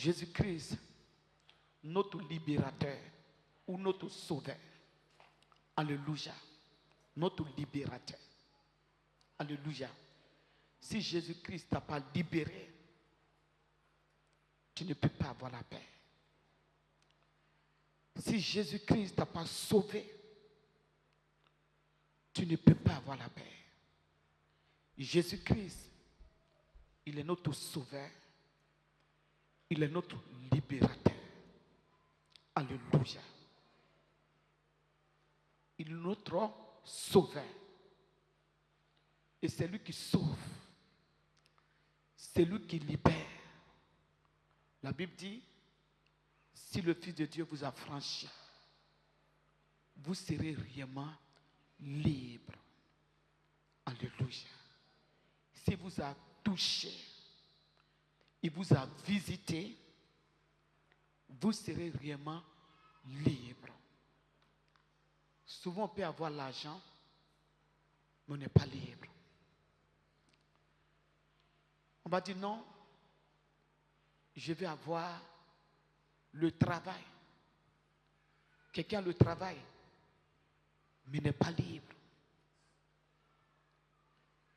Jésus-Christ, notre libérateur ou notre sauveur. Alléluia. Notre libérateur. Alléluia. Si Jésus-Christ t'a pas libéré, tu ne peux pas avoir la paix. Si Jésus-Christ t'a pas sauvé, tu ne peux pas avoir la paix. Jésus-Christ, il est notre sauveur. Il est notre libérateur. Alléluia. Il est notre sauveur. Et c'est lui qui sauve. C'est lui qui libère. La Bible dit, si le Fils de Dieu vous a franchi, vous serez réellement libre. Alléluia. S'il vous a touché, il vous a visité, vous serez réellement libre. Souvent on peut avoir l'argent, mais on n'est pas libre. On va dire non, je vais avoir le travail. Quelqu'un a le travail, mais n'est pas libre.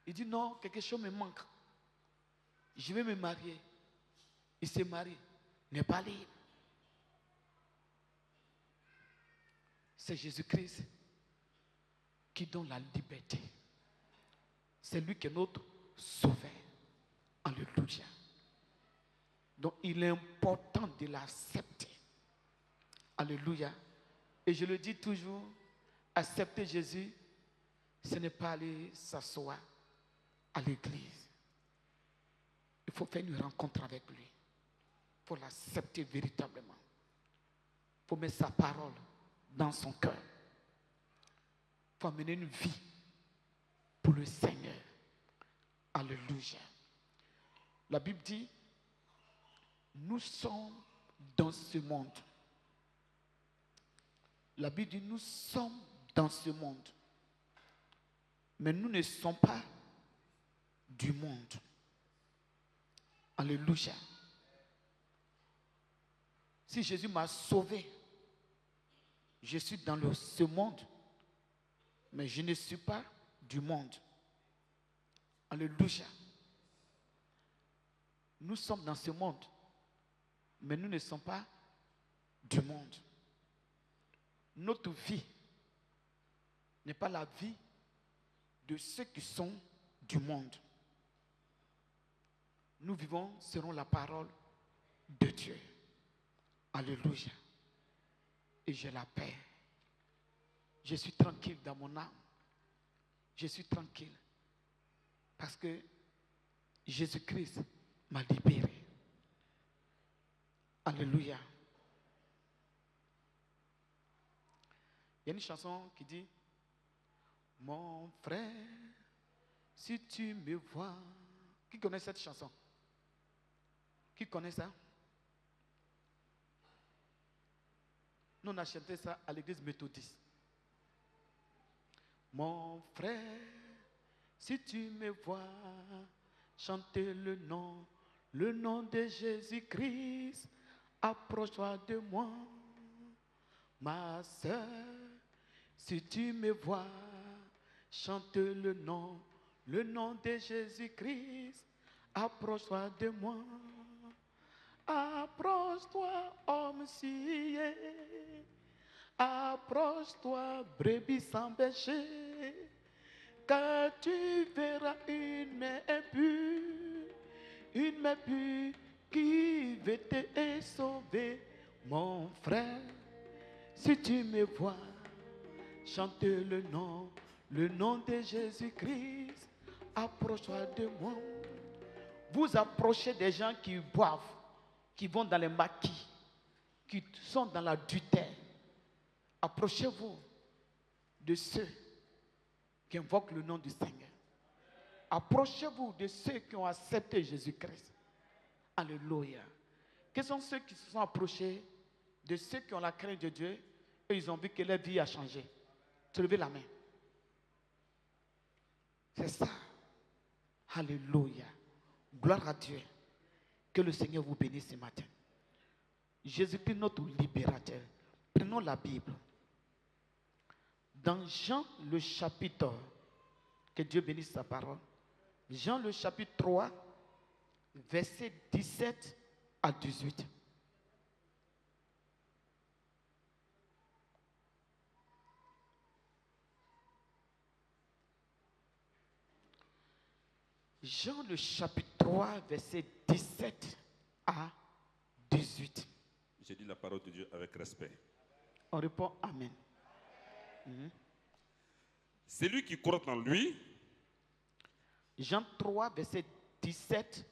Il dit non, quelque chose me manque. Je vais me marier. Il se marie, n'est pas libre. C'est Jésus-Christ qui donne la liberté. C'est lui qui est notre sauveur. Alléluia. Donc il est important de l'accepter. Alléluia. Et je le dis toujours, accepter Jésus, ce n'est pas aller s'asseoir à l'église. Il faut faire une rencontre avec lui. Il faut l'accepter véritablement. Il faut mettre sa parole dans son cœur. Il faut amener une vie pour le Seigneur. Alléluia. La Bible dit, nous sommes dans ce monde. La Bible dit, nous sommes dans ce monde. Mais nous ne sommes pas du monde. Alléluia. Si Jésus m'a sauvé, je suis dans ce monde, mais je ne suis pas du monde. Alléluia. Nous sommes dans ce monde, mais nous ne sommes pas du monde. Notre vie n'est pas la vie de ceux qui sont du monde. Nous vivons selon la parole de Dieu. Alléluia. Et j'ai la paix. Je suis tranquille dans mon âme. Je suis tranquille. Parce que Jésus-Christ m'a libéré. Alléluia. Il y a une chanson qui dit, mon frère, si tu me vois. Qui connaît cette chanson? Qui connaît ça? Nous on a chanté ça à l'église méthodiste. Mon frère, si tu me vois, chanter le nom de Jésus-Christ, approche-toi de moi. Ma soeur, si tu me vois, chante le nom de Jésus-Christ, approche-toi de moi. Approche-toi, homme scié, approche-toi, brebis sans berger, car tu verras une main pure qui veut te sauver. Mon frère, si tu me vois, chante le nom de Jésus-Christ, approche-toi de moi. Vous approchez des gens qui boivent, qui vont dans les maquis, qui sont dans l'adultère. Approchez-vous de ceux qui invoquent le nom du Seigneur. Approchez-vous de ceux qui ont accepté Jésus-Christ. Alléluia. Quels sont ceux qui se sont approchés de ceux qui ont la crainte de Dieu et ils ont vu que leur vie a changé? Levez la main. C'est ça. Alléluia. Gloire à Dieu. Que le Seigneur vous bénisse ce matin. Jésus-Christ notre libérateur. Prenons la Bible. Dans Jean le chapitre, que Dieu bénisse sa parole, Jean le chapitre 3, versets 17 à 18. Jean le chapitre 3, versets 17 à 18. J'ai dit la parole de Dieu avec respect. On répond Amen. Celui qui croit en lui, Jean 3, verset 17.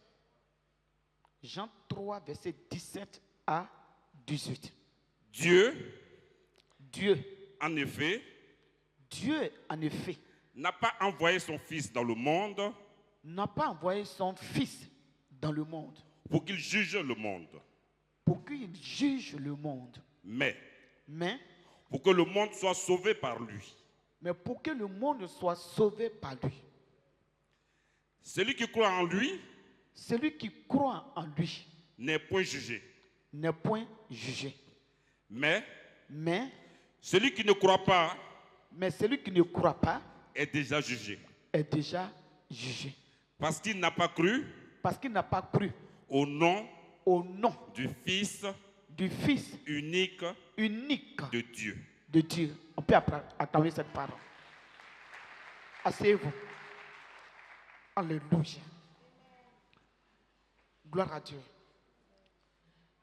Jean 3, verset 17 à 18. Dieu, En effet, n'a pas envoyé son Fils dans le monde n'a pas envoyé son Fils dans le monde pour qu'il juge le monde, pour qu'il juge le monde, mais mais pour que le monde soit sauvé par lui. pour que le monde soit sauvé par lui. Celui qui croit en lui Celui qui croit en lui n'est point jugé, n'est point jugé. mais Mais celui qui ne croit pas celui qui ne croit pas est déjà jugé, est déjà jugé. parce qu'il n'a pas cru Parce qu'il n'a pas cru au nom au nom du Fils du Fils unique unique de Dieu. de Dieu. On peut attendre cette parole. Asseyez-vous. Alléluia. Gloire à Dieu.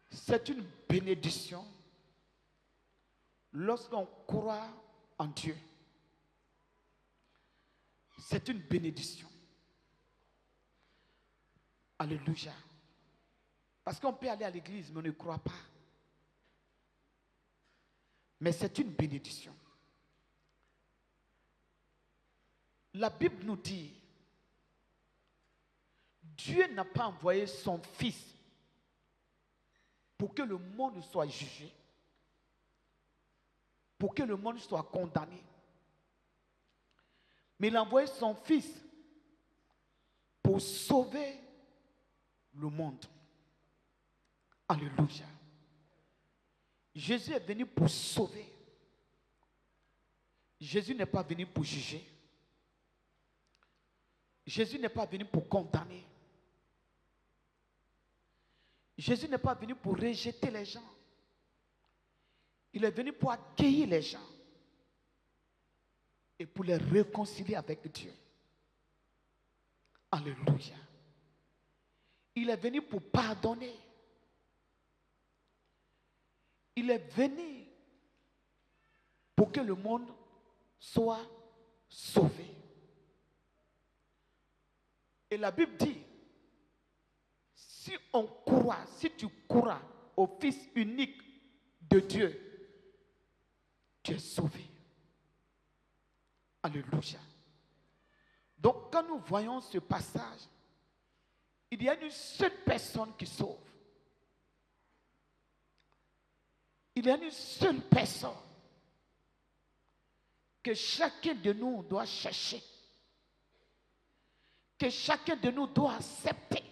C'est une bénédiction lorsqu'on croit en Dieu. C'est une bénédiction. Alléluia. Parce qu'on peut aller à l'église, mais on ne croit pas. Mais c'est une bénédiction. La Bible nous dit, Dieu n'a pas envoyé son Fils pour que le monde soit jugé, pour que le monde soit condamné. Mais il a envoyé son Fils pour sauver le monde. Alléluia. Jésus est venu pour sauver. Jésus n'est pas venu pour juger. Jésus n'est pas venu pour condamner. Jésus n'est pas venu pour rejeter les gens. Il est venu pour accueillir les gens et pour les réconcilier avec Dieu. Alléluia. Il est venu pour pardonner. Il est venu pour que le monde soit sauvé. Et la Bible dit, si on croit, si tu crois au Fils unique de Dieu, tu es sauvé. Alléluia. Donc quand nous voyons ce passage, il y a une seule personne qui sauve. Il y a une seule personne que chacun de nous doit chercher, que chacun de nous doit accepter.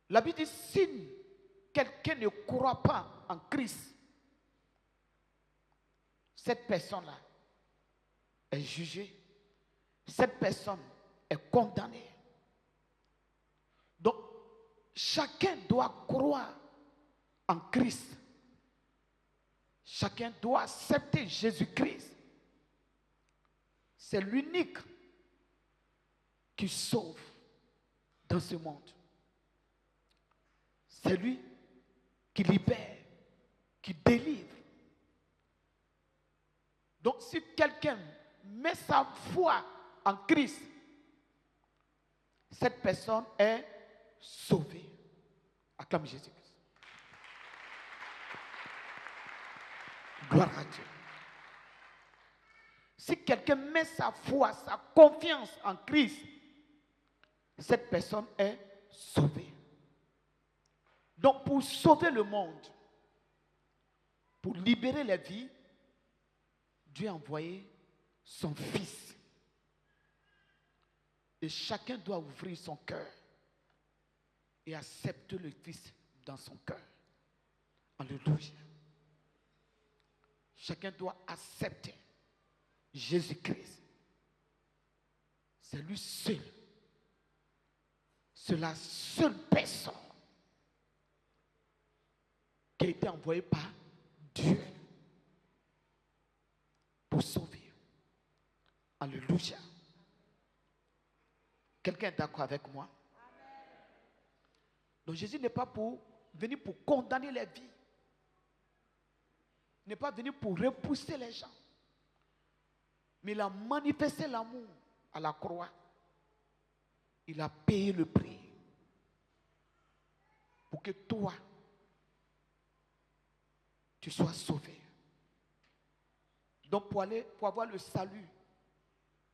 La Bible dit, si quelqu'un ne croit pas en Christ, cette personne-là est jugée, cette personne est condamnée. Donc, chacun doit croire en Christ. Chacun doit accepter Jésus-Christ. C'est l'unique qui sauve dans ce monde. C'est lui qui libère, qui délivre. Donc si quelqu'un met sa foi en Christ, cette personne est sauvée. Acclame Jésus-Christ. Gloire à Dieu. Si quelqu'un met sa foi, sa confiance en Christ, cette personne est sauvée. Donc pour sauver le monde, pour libérer les vies, Dieu a envoyé son Fils. Et chacun doit ouvrir son cœur et accepter le Fils dans son cœur. Alléluia. Chacun doit accepter Jésus-Christ. C'est lui seul. C'est la seule personne qui a été envoyée par Dieu pour sauver. Alléluia. Quelqu'un est d'accord avec moi? Donc Jésus n'est pas venu pour condamner les vies. Il n'est pas venu pour repousser les gens. Mais il a manifesté l'amour à la croix. Il a payé le prix pour que toi, tu sois sauvé. Donc pour avoir le salut,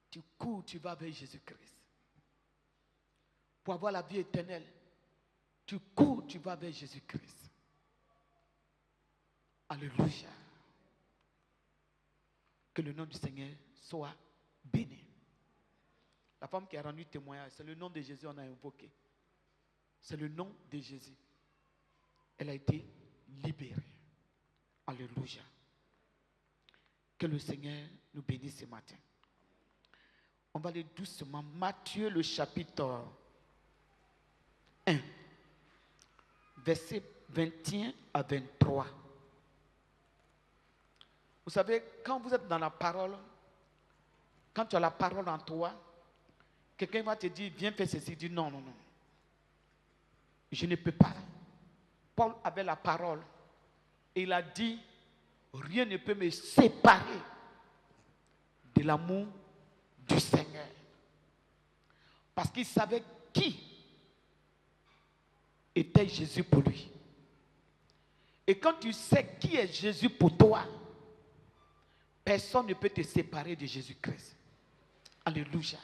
tu cours, tu vas vers Jésus-Christ. Pour avoir la vie éternelle, tu cours, tu vas vers Jésus-Christ. Alléluia. Que le nom du Seigneur soit béni. La femme qui a rendu témoignage, c'est le nom de Jésus qu'on a invoqué. C'est le nom de Jésus. Elle a été libérée. Alléluia. Que le Seigneur nous bénisse ce matin. On va aller doucement. Matthieu le chapitre 1, versets 21 à 23. Vous savez, quand vous êtes dans la parole, quand tu as la parole en toi, quelqu'un va te dire, viens faire ceci. Dis non, non, non. Je ne peux pas. Paul avait la parole. Et il a dit, rien ne peut me séparer de l'amour du Seigneur. Parce qu'il savait qui était Jésus pour lui. Et quand tu sais qui est Jésus pour toi, personne ne peut te séparer de Jésus-Christ. Alléluia.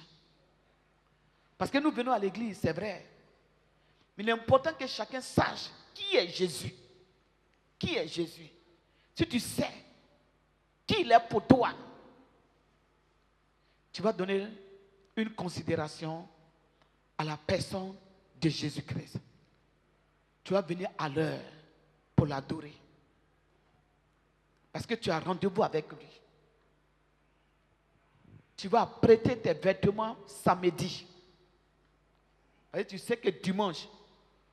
Parce que nous venons à l'église, c'est vrai. Mais il est important que chacun sache qui est Jésus. Qui est Jésus? Si tu sais qui il est pour toi, tu vas donner une considération à la personne de Jésus-Christ. Tu vas venir à l'heure pour l'adorer. Parce que tu as rendez-vous avec lui. Tu vas prêter tes vêtements samedi. Et tu sais que dimanche,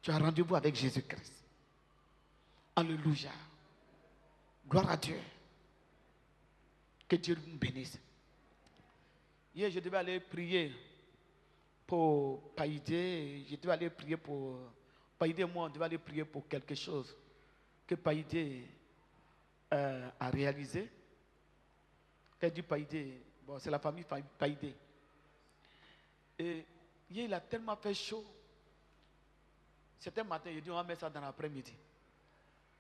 tu as rendez-vous avec Jésus-Christ. Alléluia. Gloire à Dieu. Que Dieu nous bénisse. Hier, je devais aller prier pour Païdé. Je devais aller prier pour Païdé et moi, on devait aller prier pour quelque chose que Païdé a réalisé. Quand dit Païdé, bon, c'est la famille Païdé. Et hier, il a tellement fait chaud. C'était matin, j'ai dit, on va mettre ça dans l'après-midi.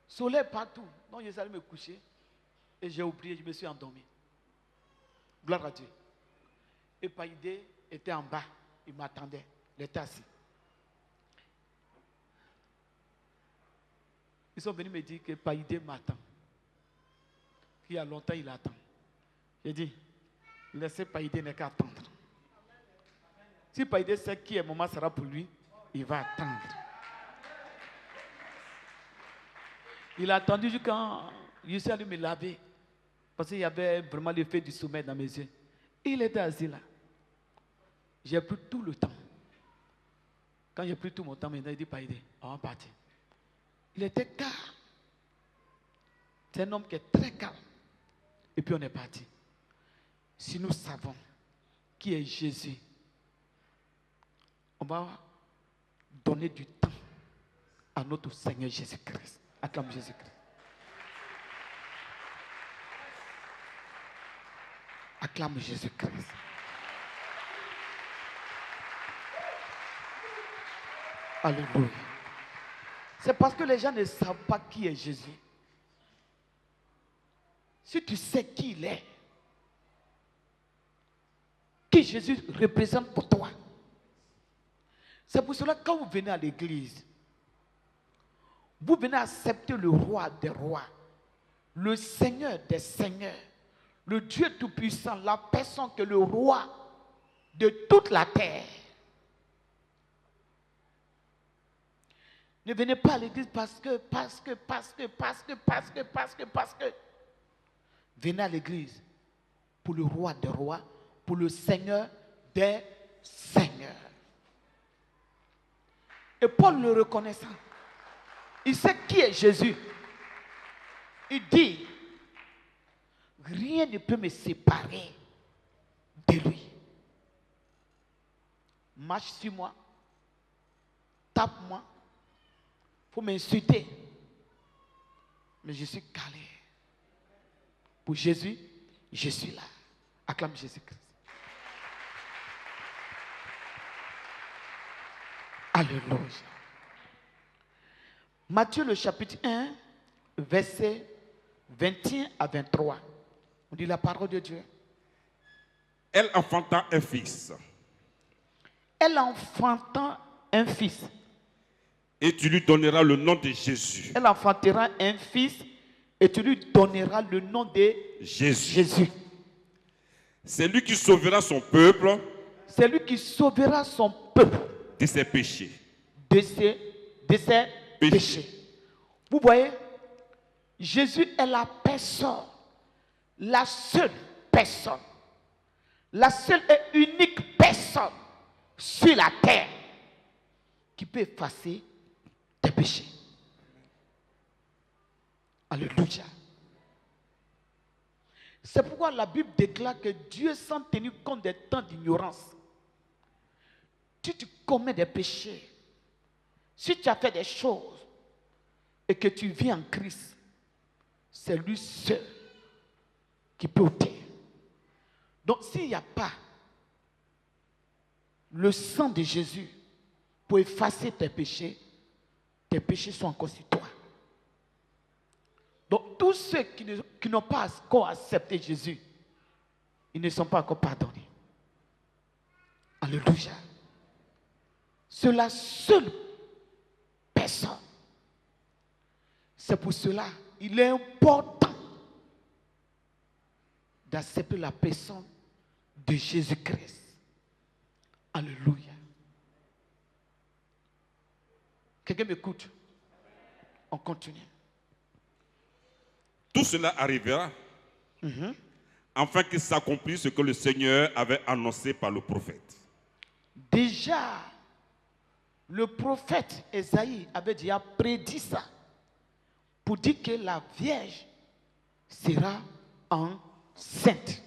Soleil partout. Donc, je suis allé me coucher. Et j'ai oublié, je me suis endormi. Gloire à Dieu. Et Païdé était en bas. Il m'attendait. Il était assis. Ils sont venus me dire que Païdé m'attend. Qu'il y a longtemps, il attend. J'ai dit, laissez Païdé ne qu'à attendre. Si Païdé sait qui est maman sera pour lui, il va attendre. Il a attendu quand je suis allé me laver. Parce qu'il y avait vraiment l'effet du sommeil dans mes yeux. Il était assis là. J'ai pris tout le temps. Quand j'ai pris tout mon temps, maintenant il dit Païdé, on va partir. Il était calme. C'est un homme qui est très calme. Et puis on est parti. Si nous savons qui est Jésus, on va donner du temps à notre Seigneur Jésus-Christ. Acclame Jésus-Christ. Acclame Jésus-Christ. Alléluia. C'est parce que les gens ne savent pas qui est Jésus. Si tu sais qui il est, qui Jésus représente pour toi, c'est pour cela que quand vous venez à l'église, vous venez accepter le roi des rois, le Seigneur des seigneurs, le Dieu tout-puissant, la personne que le roi de toute la terre. Ne venez pas à l'église parce que. Venez à l'église pour le roi des rois, pour le Seigneur des seigneurs. Et Paul le reconnaissant, il sait qui est Jésus. Il dit, rien ne peut me séparer de lui. Marche sur moi, tape-moi, il faut m'insulter. Mais je suis calé. Pour Jésus, je suis là. Acclame Jésus-Christ. Alléluia. Matthieu le chapitre 1, verset 21 à 23. On dit la parole de Dieu. Elle enfanta un fils. Elle enfanta un fils. Et tu lui donneras le nom de Jésus. Elle enfantera un fils et tu lui donneras le nom de Jésus. C'est lui qui sauvera son peuple. C'est lui qui sauvera son peuple De ses péchés. De ses péchés. Vous voyez, Jésus est la personne, la seule personne, la seule et unique personne sur la terre qui peut effacer tes péchés. Alléluia. C'est pourquoi la Bible déclare que Dieu, sans tenir compte des temps d'ignorance, si tu commets des péchés, si tu as fait des choses et que tu vis en Christ, c'est lui seul qui peut ôter. Donc s'il n'y a pas le sang de Jésus pour effacer tes péchés sont encore sur toi. Donc tous ceux qui n'ont pas encore accepté Jésus, ils ne sont pas encore pardonnés. Alléluia. C'est la seule personne. C'est pour cela il est important d'accepter la personne de Jésus-Christ. Alléluia. Quelqu'un m'écoute? On continue. Tout cela arrivera afin qu'il s'accomplisse ce que le Seigneur avait annoncé par le prophète. Déjà, le prophète Esaïe avait déjà prédit ça pour dire que la Vierge sera enceinte.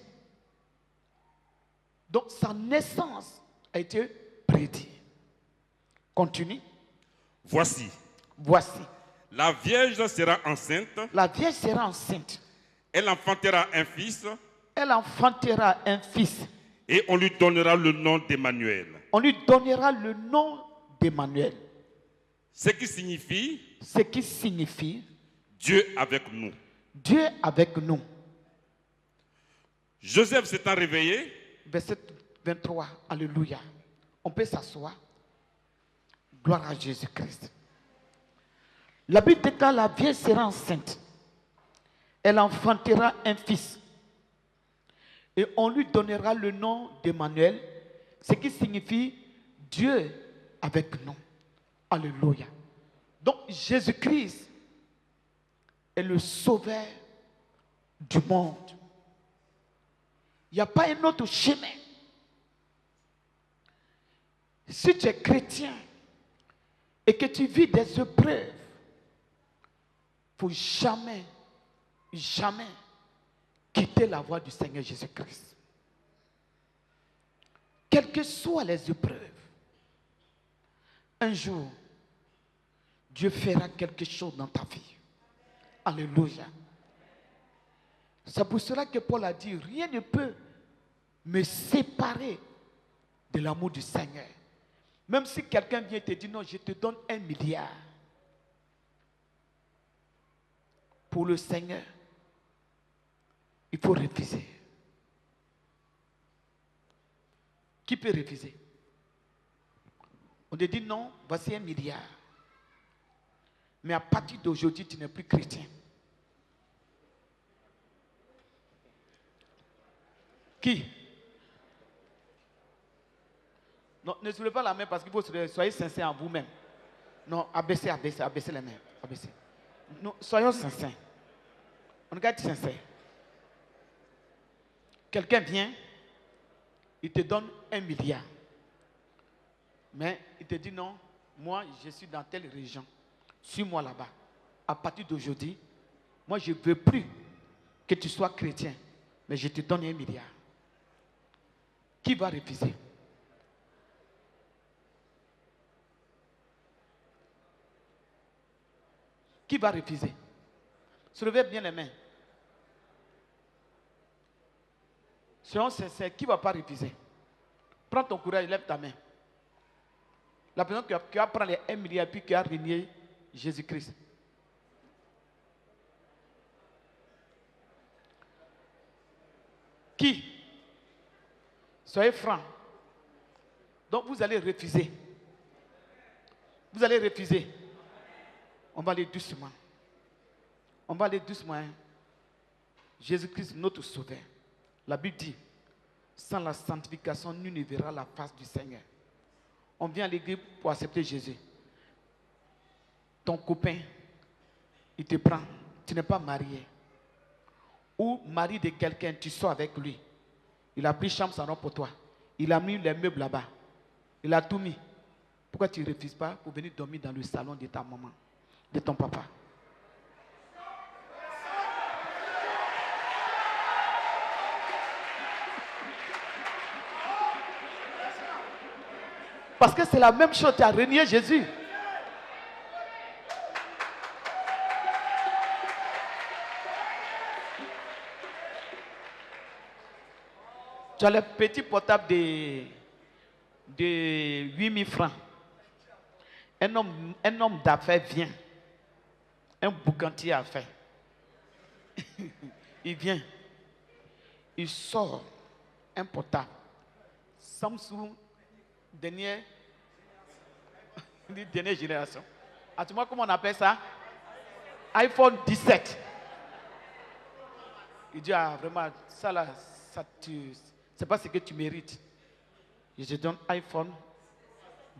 Donc sa naissance a été prédite. Continue. Voici. La Vierge sera enceinte. La Vierge sera enceinte. Elle enfantera un fils. Elle enfantera un fils. Et on lui donnera le nom d'Emmanuel. On lui donnera le nom d'Emmanuel. Ce qui signifie Dieu avec nous. Dieu avec nous. Joseph s'étant réveillé. Verset 23. Alléluia. On peut s'asseoir. Gloire à Jésus-Christ. La Bible déclare la Vierge sera enceinte. Elle enfantera un fils. Et on lui donnera le nom d'Emmanuel, ce qui signifie Dieu avec nous. Alléluia. Donc Jésus-Christ est le sauveur du monde. Il n'y a pas un autre chemin. Si tu es chrétien et que tu vis des épreuves, il ne faut jamais quitter la voie du Seigneur Jésus-Christ. Quelles que soient les épreuves, un jour, Dieu fera quelque chose dans ta vie. Alléluia. C'est pour cela que Paul a dit, rien ne peut me séparer de l'amour du Seigneur. Même si quelqu'un vient te dire, non, je te donne 1 milliard. Pour le Seigneur, il faut refuser. Qui peut refuser? On te dit non, voici 1 milliard. Mais à partir d'aujourd'hui, tu n'es plus chrétien. Qui? Non, ne soulevez pas la main parce qu'il faut soyez sincère en vous-même. Non, abaissez les mains. Abaissez. Nous, soyons sincères. On regarde sincère. Quelqu'un vient, il te donne 1 milliard. Mais il te dit non, moi je suis dans telle région. Suis-moi là-bas. À partir d'aujourd'hui, moi je ne veux plus que tu sois chrétien, mais je te donne 1 milliard. Qui va refuser? Qui va refuser? Soulevez bien les mains. Soyons sincères, qui ne va pas refuser? Prends ton courage, lève ta main. La personne qui va prendre les 1 milliard et puis qui a renié Jésus-Christ. Qui? Soyez francs. Donc vous allez refuser. Vous allez refuser. On va aller doucement. On va aller doucement. Hein. Jésus-Christ, notre sauveur. La Bible dit, sans la sanctification, nul ne verra la face du Seigneur. On vient à l'église pour accepter Jésus. Ton copain, il te prend. Tu n'es pas marié. Ou mari de quelqu'un, tu sors avec lui. Il a pris chambre salon pour toi. Il a mis les meubles là-bas. Il a tout mis. Pourquoi tu ne refuses pas pour venir dormir dans le salon de ta maman, de ton papa? Parce que c'est la même chose, tu as renié Jésus. Tu as le petit portable de 8 000 francs. Un homme d'affaires vient. Un boucantier à faire. Il vient. Il sort un portable. Samsung, dernière génération. Ah, tu vois comment on appelle ça? iPhone 17. Il dit, ah vraiment, ça là, c'est pas ce que tu mérites. Je te donne iPhone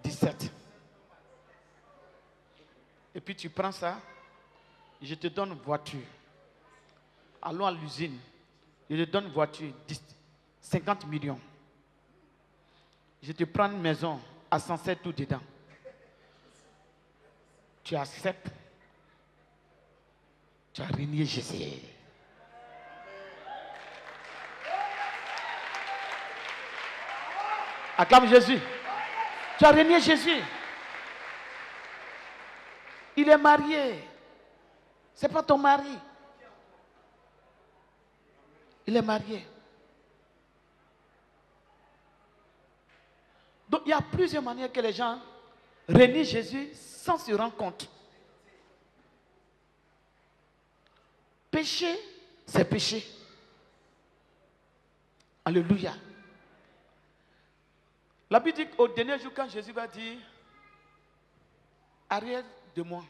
17. Et puis tu prends ça, je te donne une voiture. Allons à l'usine. Je te donne une voiture, 50 millions. Je te prends une maison à 107 tout dedans. Tu acceptes. Tu as renié Jésus. Acclame Jésus. Tu as renié Jésus. Il est marié. Ce n'est pas ton mari. Il est marié. Donc il y a plusieurs manières que les gens renient Jésus sans se rendre compte. Péché, c'est péché. Alléluia. La Bible dit qu'au dernier jour, quand Jésus va dire, arrière de moi,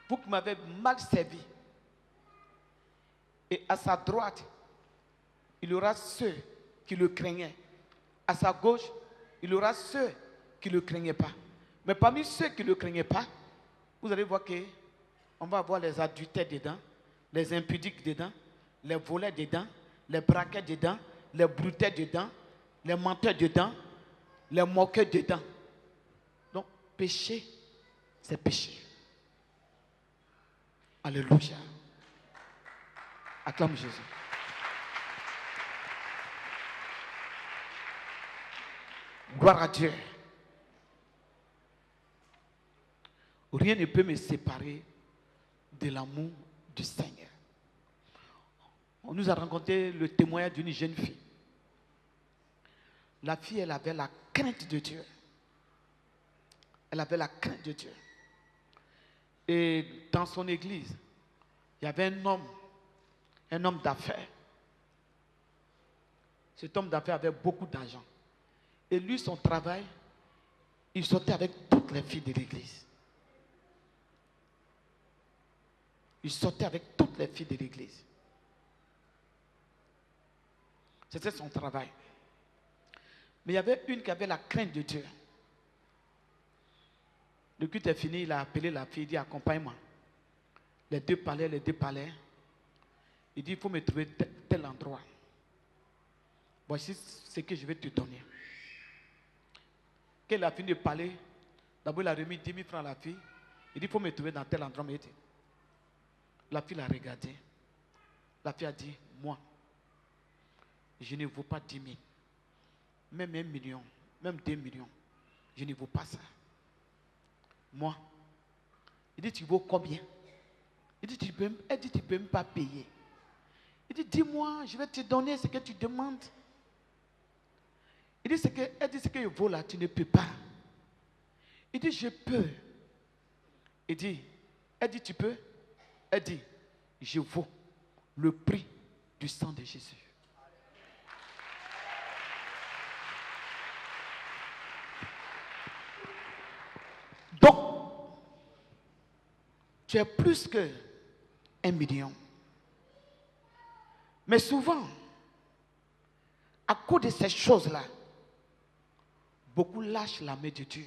vous qui m'avez mal servi, et à sa droite, il y aura ceux qui le craignaient. À sa gauche, il y aura ceux qui ne le craignaient pas. Mais parmi ceux qui ne le craignaient pas, vous allez voir qu'on va avoir les adultères dedans, les impudiques dedans, les voleurs dedans, les braqueurs dedans, les brouteurs dedans, les menteurs dedans, les moqueurs dedans. Donc, péché, c'est péché. Alléluia. Acclame Jésus. Gloire à Dieu. Rien ne peut me séparer de l'amour du Seigneur. On nous a rencontré le témoignage d'une jeune fille. La fille, elle avait la crainte de Dieu. Elle avait la crainte de Dieu. Et dans son église, il y avait un homme d'affaires. Cet homme d'affaires avait beaucoup d'argent. Et lui, son travail, il sortait avec toutes les filles de l'église. Il sortait avec toutes les filles de l'église. C'était son travail. Mais il y avait une qui avait la crainte de Dieu. Le culte est fini, il a appelé la fille, il dit accompagne-moi. Les deux parlaient. Il dit il faut me trouver tel endroit. Voici ce que je vais te donner. Quand il a fini de parler, d'abord il a remis 10 000 francs à la fille. Il dit il faut me trouver dans tel endroit. La fille l'a regardé. La fille a dit moi, je ne vaux pas 10 000. Même 1 million, même 2 millions. Je ne vaux pas ça. Moi. Il dit tu vaux combien? Elle dit tu peux même pas payer. Il dit dis-moi, je vais te donner ce que tu demandes. Elle dit ce que je vaux là, tu ne peux pas. Il dit je peux. Elle dit tu peux. Elle dit je vaux le prix du sang de Jésus. Donc, tu es plus que 1 million. Mais souvent, à cause de ces choses-là, beaucoup lâchent la main de Dieu.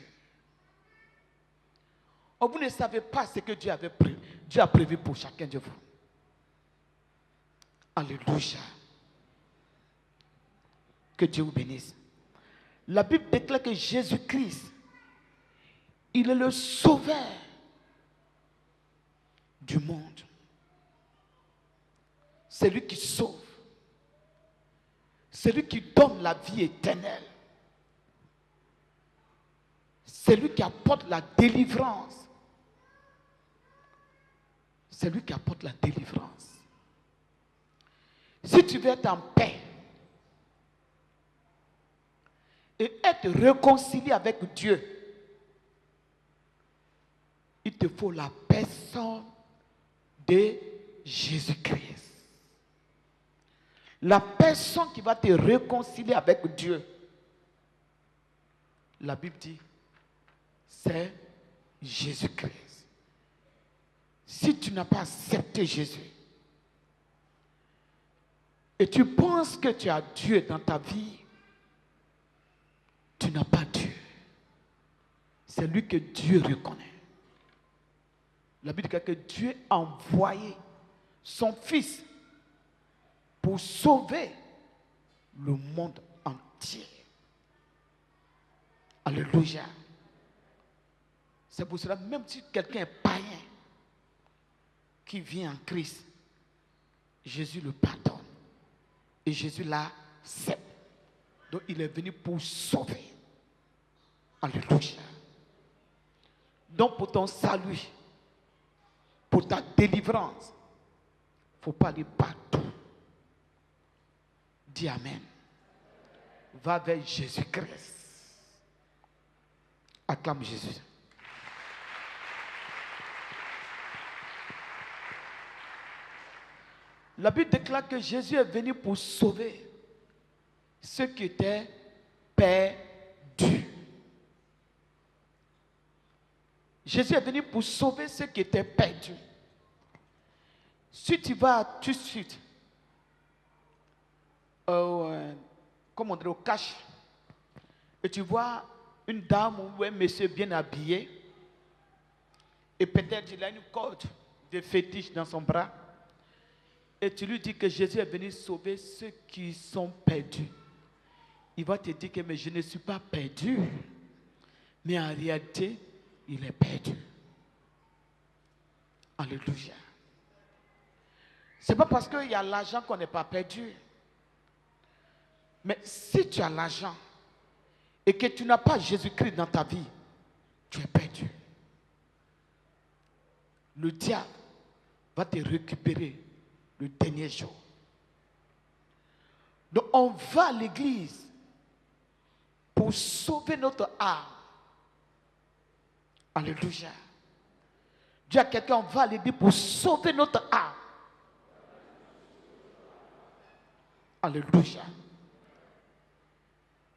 Oh, vous ne savez pas ce que Dieu a prévu pour chacun de vous. Alléluia. Que Dieu vous bénisse. La Bible déclare que Jésus-Christ, il est le sauveur du monde. C'est lui qui sauve. C'est lui qui donne la vie éternelle. C'est lui qui apporte la délivrance. C'est lui qui apporte la délivrance. Si tu veux être en paix et être réconcilié avec Dieu, il te faut la personne de Jésus-Christ. La personne qui va te réconcilier avec Dieu, la Bible dit, c'est Jésus-Christ. Si tu n'as pas accepté Jésus et tu penses que tu as Dieu dans ta vie, tu n'as pas Dieu. C'est lui que Dieu reconnaît. La Bible dit que Dieu a envoyé son Fils pour sauver le monde entier. Alléluia. C'est pour cela, même si quelqu'un est païen, qui vient en Christ, Jésus le pardonne. Et Jésus l'accepte. Donc il est venu pour sauver. Alléluia. Donc pour ton salut, pour ta délivrance, il ne faut pas aller partout. Dis Amen. Va vers Jésus-Christ. Acclame Jésus. La Bible déclare que Jésus est venu pour sauver ceux qui étaient perdus. Jésus est venu pour sauver ceux qui étaient perdus. Si tu vas tout de suite, comme on dirait, au cash, et tu vois une dame ou un monsieur bien habillé, et peut-être il a une corde de fétiche dans son bras, et tu lui dis que Jésus est venu sauver ceux qui sont perdus. Il va te dire que mais je ne suis pas perdu. Mais en réalité, il est perdu. Alléluia. Ce n'est pas parce qu'il y a l'argent qu'on n'est pas perdu. Mais si tu as l'argent et que tu n'as pas Jésus-Christ dans ta vie, tu es perdu. Le diable va te récupérer le dernier jour. Donc on va à l'église pour sauver notre âme. Alléluia. Dis à quelqu'un, on va à l'église pour sauver notre âme. Alléluia.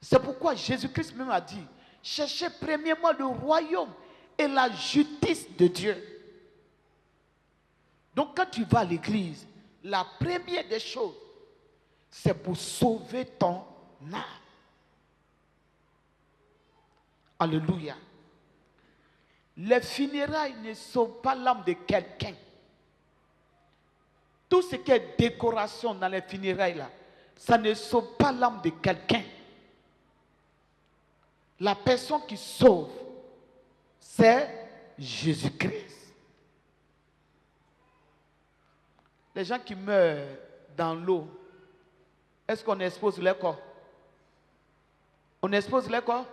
C'est pourquoi Jésus-Christ même a dit, cherchez premièrement le royaume et la justice de Dieu. Donc quand tu vas à l'église, la première des choses, c'est pour sauver ton âme. Alléluia. Les funérailles ne sauvent pas l'âme de quelqu'un. Tout ce qui est décoration dans les funérailles, là, ça ne sauve pas l'âme de quelqu'un. La personne qui sauve, c'est Jésus-Christ. Les gens qui meurent dans l'eau, est-ce qu'on expose leur corps? On expose leur corps?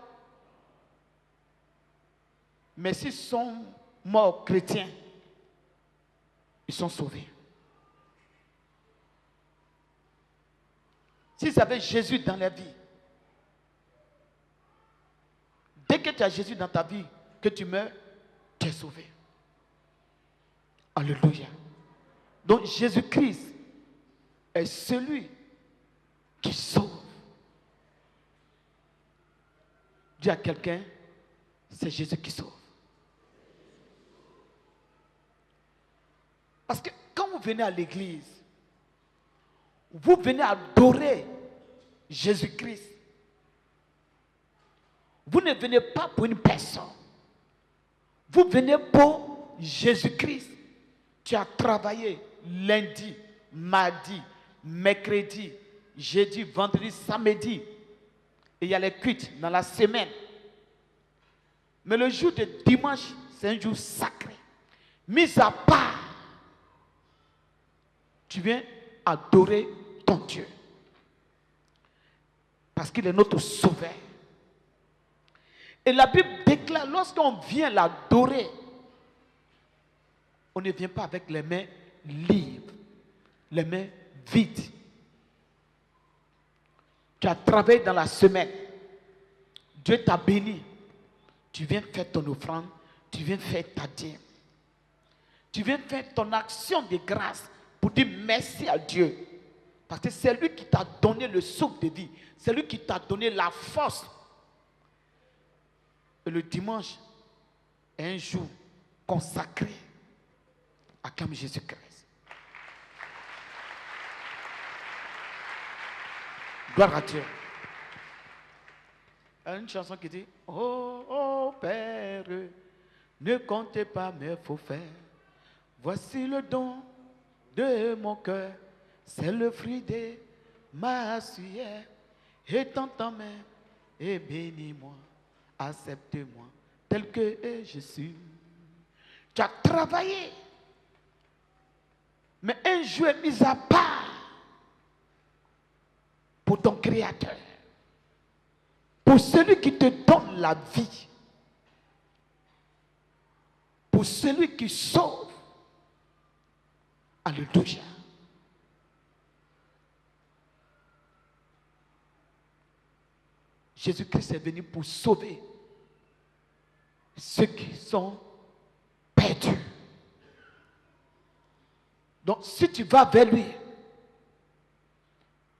Mais s'ils sont morts chrétiens, ils sont sauvés. S'ils avaient Jésus dans leur vie, dès que tu as Jésus dans ta vie, que tu meurs, tu es sauvé. Alléluia. Donc Jésus-Christ est celui qui sauve. Dis à quelqu'un, c'est Jésus qui sauve. Parce que quand vous venez à l'église, vous venez adorer Jésus-Christ. Vous ne venez pas pour une personne. Vous venez pour Jésus-Christ. Tu as travaillé lundi, mardi, mercredi, jeudi, vendredi, samedi. Et il y a les cultes dans la semaine. Mais le jour de dimanche, c'est un jour sacré. Mis à part, tu viens adorer ton Dieu. Parce qu'il est notre sauveur. Et la Bible déclare, lorsqu'on vient l'adorer, on ne vient pas avec les mains libres, les mains vides. Tu as travaillé dans la semaine. Dieu t'a béni. Tu viens faire ton offrande, tu viens faire ta dîme. Tu viens faire ton action de grâce pour dire merci à Dieu. Parce que c'est lui qui t'a donné le souffle de vie. C'est lui qui t'a donné la force. Et le dimanche est un jour consacré. Acclame Jésus-Christ. Gloire à Dieu. Il y a une chanson qui dit: oh, oh Père, ne comptez pas mes faux faits. Voici le don de mon cœur. C'est le fruit de ma sueur. Étends ta main et bénis-moi. Accepte-moi tel que je suis. Tu as travaillé. Mais un jour est mis à part pour ton Créateur. Pour celui qui te donne la vie. Pour celui qui sauve. Alléluia. Jésus-Christ est venu pour sauver ceux qui sont perdus. Donc, si tu vas vers lui,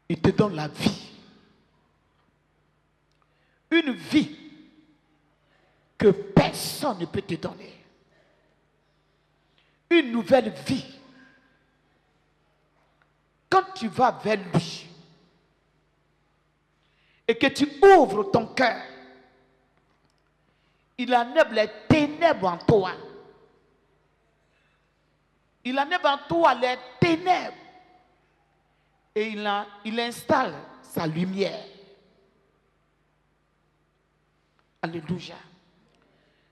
il te donne la vie. Une vie que personne ne peut te donner. Une nouvelle vie. Quand tu vas vers lui et que tu ouvres ton cœur, il enlève les ténèbres en toi. Il enlève en toi les ténèbres et il installe sa lumière. Alléluia.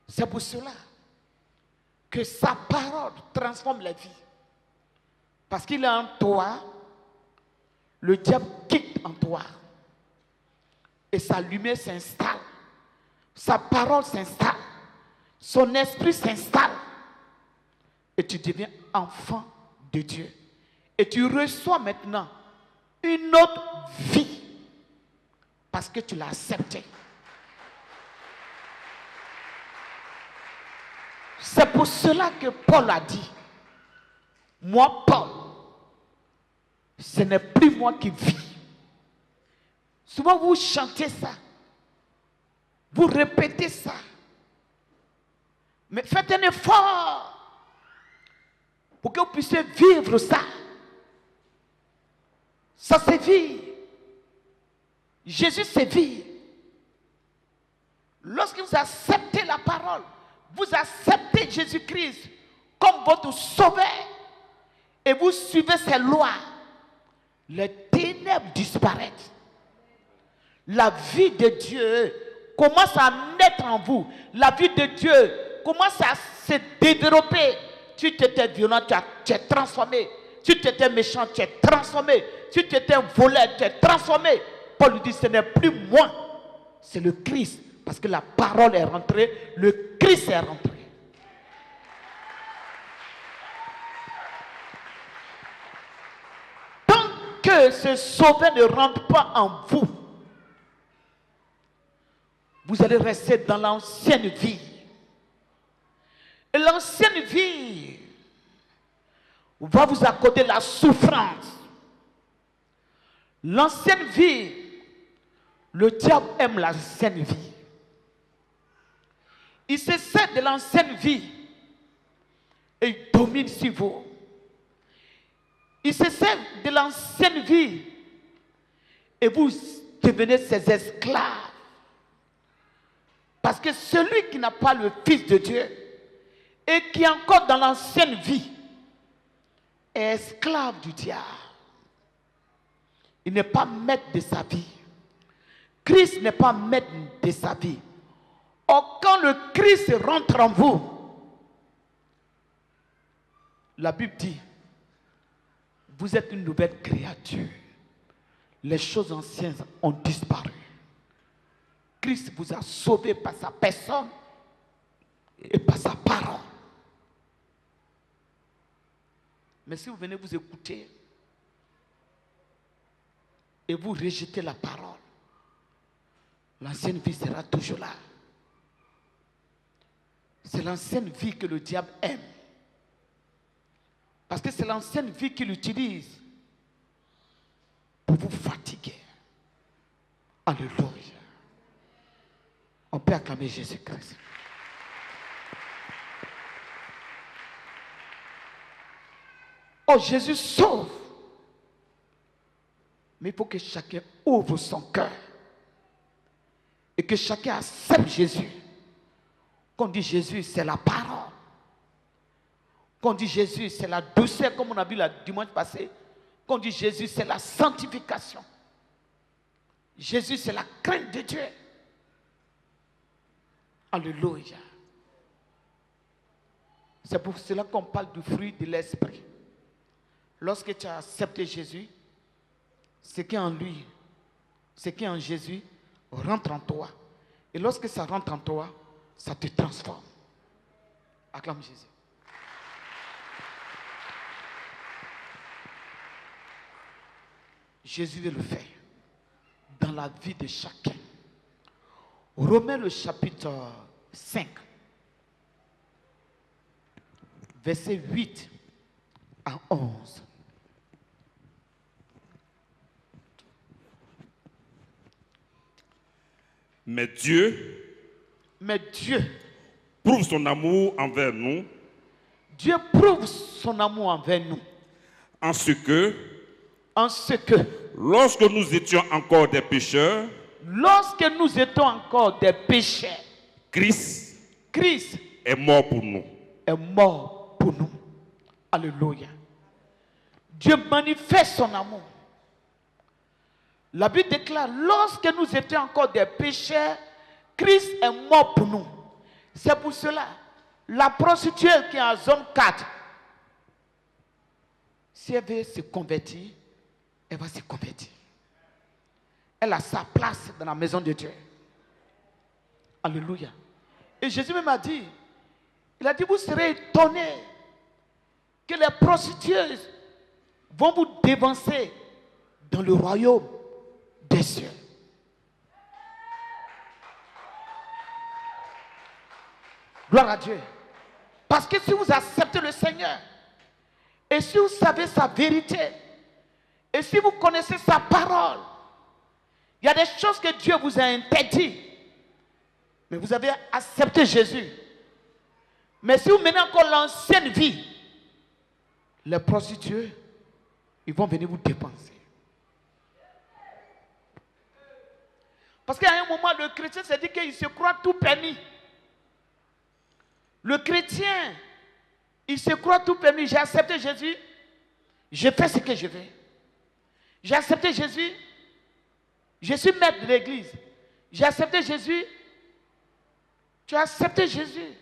C'est pour cela que sa parole transforme la vie. Parce qu'il est en toi, le diable quitte en toi. Et sa lumière s'installe. Sa parole s'installe. Son esprit s'installe. Et tu deviens enfant de Dieu. Et tu reçois maintenant une autre vie. Parce que tu l'as accepté. C'est pour cela que Paul a dit: moi, Paul, ce n'est plus moi qui vis. Souvent vous chantez ça. Vous répétez ça. Mais faites un effort pour que vous puissiez vivre ça. Ça c'est vie. Jésus c'est vie. Lorsque vous acceptez la parole, vous acceptez Jésus-Christ comme votre sauveur et vous suivez ses lois, les ténèbres disparaissent. La vie de Dieu commence à naître en vous. La vie de Dieu commence à se développer. Tu étais violent, tu es transformé. Si tu étais méchant, tu es transformé. Si tu étais un voleur, tu es transformé. Paul lui dit, ce n'est plus moi, c'est le Christ. Parce que la parole est rentrée, le Christ est rentré. Tant que ce sauveur ne rentre pas en vous, vous allez rester dans l'ancienne vie. Et l'ancienne vie va vous accorder la souffrance. L'ancienne vie, le diable aime l'ancienne vie. Il se sert de l'ancienne vie et il domine sur vous. Il se sert de l'ancienne vie et vous devenez ses esclaves. Parce que celui qui n'a pas le Fils de Dieu et qui est encore dans l'ancienne vie est esclave du diable. Il n'est pas maître de sa vie. Christ n'est pas maître de sa vie. Or, quand le Christ rentre en vous, la Bible dit, vous êtes une nouvelle créature. Les choses anciennes ont disparu. Christ vous a sauvé par sa personne et par sa parole. Mais si vous venez vous écouter et vous rejetez la parole, l'ancienne vie sera toujours là. C'est l'ancienne vie que le diable aime. Parce que c'est l'ancienne vie qu'il utilise pour vous fatiguer. Alléluia. On peut acclamer Jésus-Christ. Oh, Jésus sauve. Mais il faut que chacun ouvre son cœur. Et que chacun accepte Jésus. Quand on dit Jésus, c'est la parole. Quand on dit Jésus, c'est la douceur, comme on a vu le dimanche passé. Quand on dit Jésus, c'est la sanctification. Jésus, c'est la crainte de Dieu. Alléluia. C'est pour cela qu'on parle du fruit de l'esprit. Lorsque tu as accepté Jésus, ce qui est en lui, ce qui est en Jésus, rentre en toi. Et lorsque ça rentre en toi, ça te transforme. Acclame Jésus. Jésus veut le faire dans la vie de chacun. Romains le chapitre 5, verset 8 à 11. Mais Dieu prouve son amour envers nous. Dieu prouve son amour envers nous. En ce que, lorsque nous étions encore des pécheurs, Christ est mort pour nous. Alléluia. Dieu manifeste son amour. La Bible déclare, lorsque nous étions encore des pécheurs, Christ est mort pour nous. C'est pour cela, la prostituée qui est en zone 4, si elle veut se convertir, elle va se convertir. Elle a sa place dans la maison de Dieu. Alléluia. Et Jésus même a dit, il a dit, vous serez étonnés que les prostituées vont vous dévancer dans le royaume des cieux. Gloire à Dieu. Parce que si vous acceptez le Seigneur, et si vous savez sa vérité, et si vous connaissez sa parole, il y a des choses que Dieu vous a interdites. Mais vous avez accepté Jésus. Mais si vous menez encore l'ancienne vie, les prostituées, ils vont venir vous dépenser. Parce qu'à un moment, le chrétien s'est dit qu'il se croit tout permis. Le chrétien, il se croit tout permis. J'ai accepté Jésus, je fais ce que je veux. J'ai accepté Jésus, je suis maître de l'église. J'ai accepté Jésus, tu as accepté Jésus.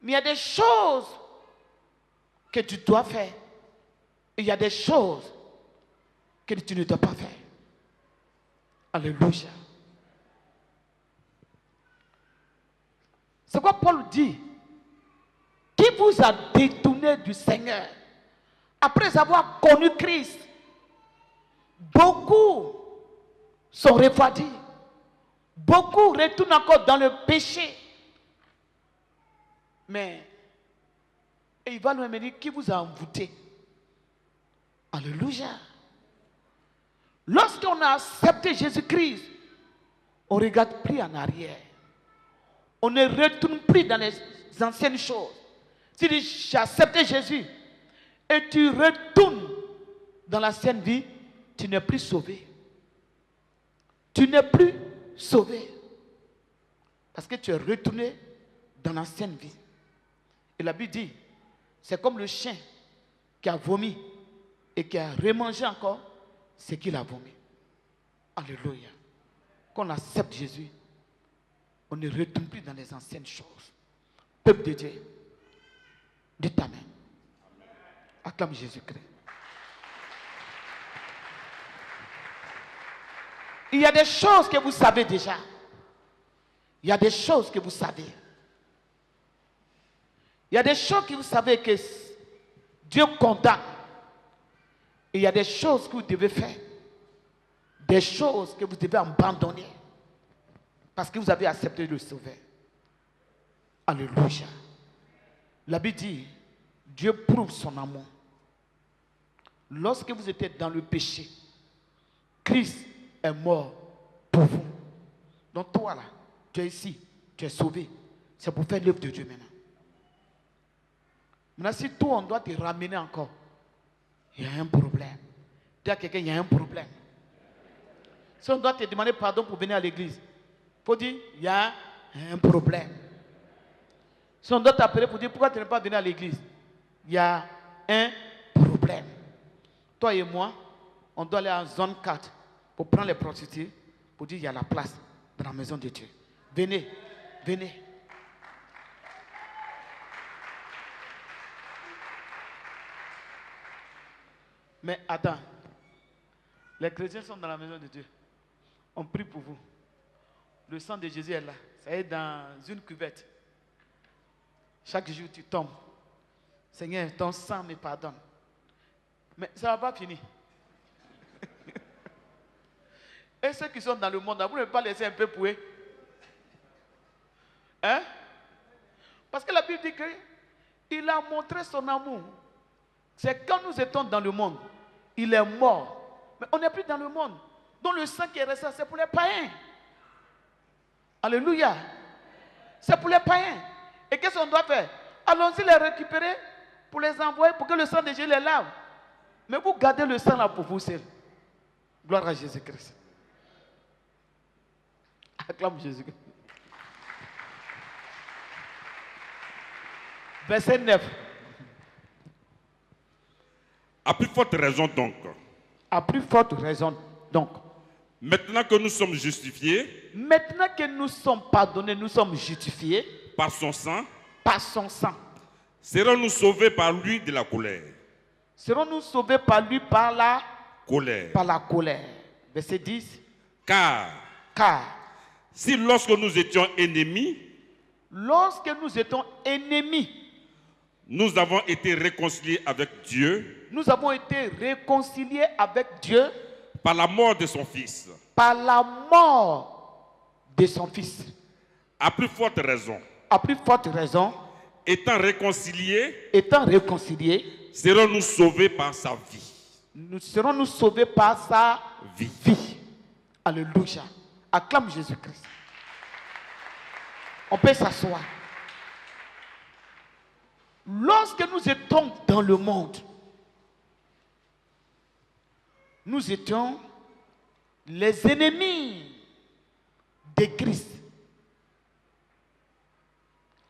Mais il y a des choses que tu dois faire. Et il y a des choses que tu ne dois pas faire. Alléluia. C'est quoi Paul dit? Qui vous a détourné du Seigneur? Après avoir connu Christ, beaucoup sont refroidis. Beaucoup retournent encore dans le péché. Mais et il va nous dire qui vous a envoûté. Alléluia. Lorsqu'on a accepté Jésus-Christ, on ne regarde plus en arrière. On ne retourne plus dans les anciennes choses. Si tu dis j'ai accepté Jésus et tu retournes dans l'ancienne vie, tu n'es plus sauvé. Tu n'es plus sauvé. Parce que tu es retourné dans l'ancienne vie. Et la Bible dit, c'est comme le chien qui a vomi et qui a remangé encore ce qu'il a vomi. Alléluia. Quand on accepte Jésus, on ne retourne plus dans les anciennes choses. Peuple de Dieu, dites Amen. Acclame Jésus-Christ. Il y a des choses que vous savez déjà. Il y a des choses que vous savez. Il y a des choses que vous savez que Dieu condamne. Et il y a des choses que vous devez faire. Des choses que vous devez abandonner. Parce que vous avez accepté le Sauveur. Alléluia. La Bible dit, Dieu prouve son amour. Lorsque vous étiez dans le péché, Christ est mort pour vous. Donc toi là, tu es ici, tu es sauvé. C'est pour faire l'œuvre de Dieu maintenant. Maintenant, si toi on doit te ramener encore, il y a un problème. Dis à quelqu'un, il y a un problème. Si on doit te demander pardon pour venir à l'église, il faut dire, il y a un problème. Si on doit t'appeler pour dire pourquoi tu n'es pas venu à l'église, il y a un problème. Toi et moi, on doit aller en zone 4 pour prendre les prostituées, pour dire il y a la place dans la maison de Dieu. Venez, venez. Mais attends, les chrétiens sont dans la maison de Dieu. On prie pour vous. Le sang de Jésus est là. Ça est dans une cuvette. Chaque jour tu tombes. Seigneur, ton sang me pardonne. Mais ça ne va pas finir. Et ceux qui sont dans le monde, vous ne pouvez pas laisser un peu pour eux. Hein? Parce que la Bible dit qu'il a montré son amour. C'est quand nous étions dans le monde, il est mort. Mais on n'est plus dans le monde. Donc le sang qui est resté, c'est pour les païens. Alléluia. C'est pour les païens. Et qu'est-ce qu'on doit faire? Allons-y les récupérer pour les envoyer, pour que le sang de Jésus les lave. Mais vous gardez le sang là pour vous seul. Gloire à Jésus-Christ. Acclame Jésus-Christ. Verset 9. À plus forte raison donc. À plus forte raison donc. Maintenant que nous sommes justifiés. Maintenant que nous sommes pardonnés, nous sommes justifiés. Par son sang. Par son sang. Serons-nous sauvés par lui de la colère? Serons-nous sauvés par lui par la colère? Par la colère. Verset 10. Car si lorsque nous étions ennemis, nous avons été réconciliés avec Dieu. Nous avons été réconciliés avec Dieu par la mort de son Fils. Par la mort de son Fils. À plus forte raison. À plus forte raison. Étant réconciliés. Serons-nous sauvés par sa vie. Serons-nous sauvés par sa vie. Alléluia. Acclame Jésus-Christ. On peut s'asseoir. Lorsque nous étions dans le monde, nous étions les ennemis de Christ.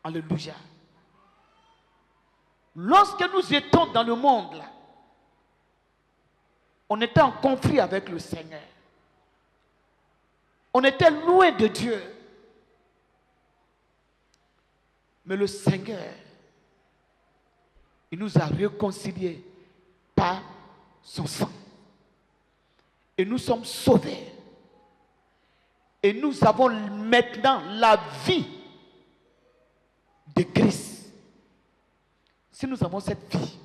Alléluia. Lorsque nous étions dans le monde, là, on était en conflit avec le Seigneur. On était loin de Dieu. Mais le Seigneur, il nous a réconciliés par son sang. Et nous sommes sauvés. Et nous avons maintenant la vie de Christ. Si nous avons cette vie,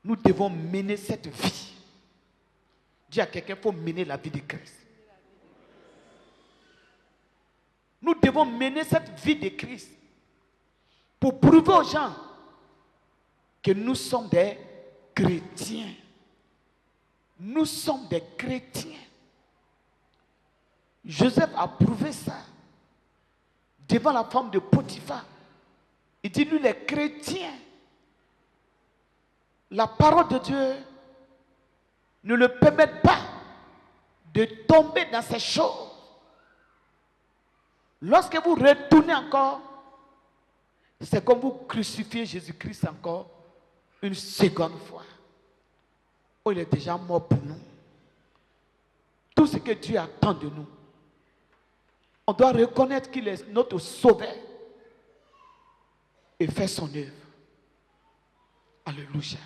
nous devons mener cette vie. Dis à quelqu'un, il faut mener la vie de Christ. Nous devons mener cette vie de Christ pour prouver aux gens que nous sommes des chrétiens. Nous sommes des chrétiens. Joseph a prouvé ça devant la femme de Potiphar. Il dit, nous les chrétiens, la parole de Dieu ne le permet pas de tomber dans ces choses. Lorsque vous retournez encore, c'est comme vous crucifiez Jésus-Christ encore une seconde fois. Oh, il est déjà mort pour nous. Tout ce que Dieu attend de nous, on doit reconnaître qu'il est notre sauveur et faire son œuvre. Alléluia.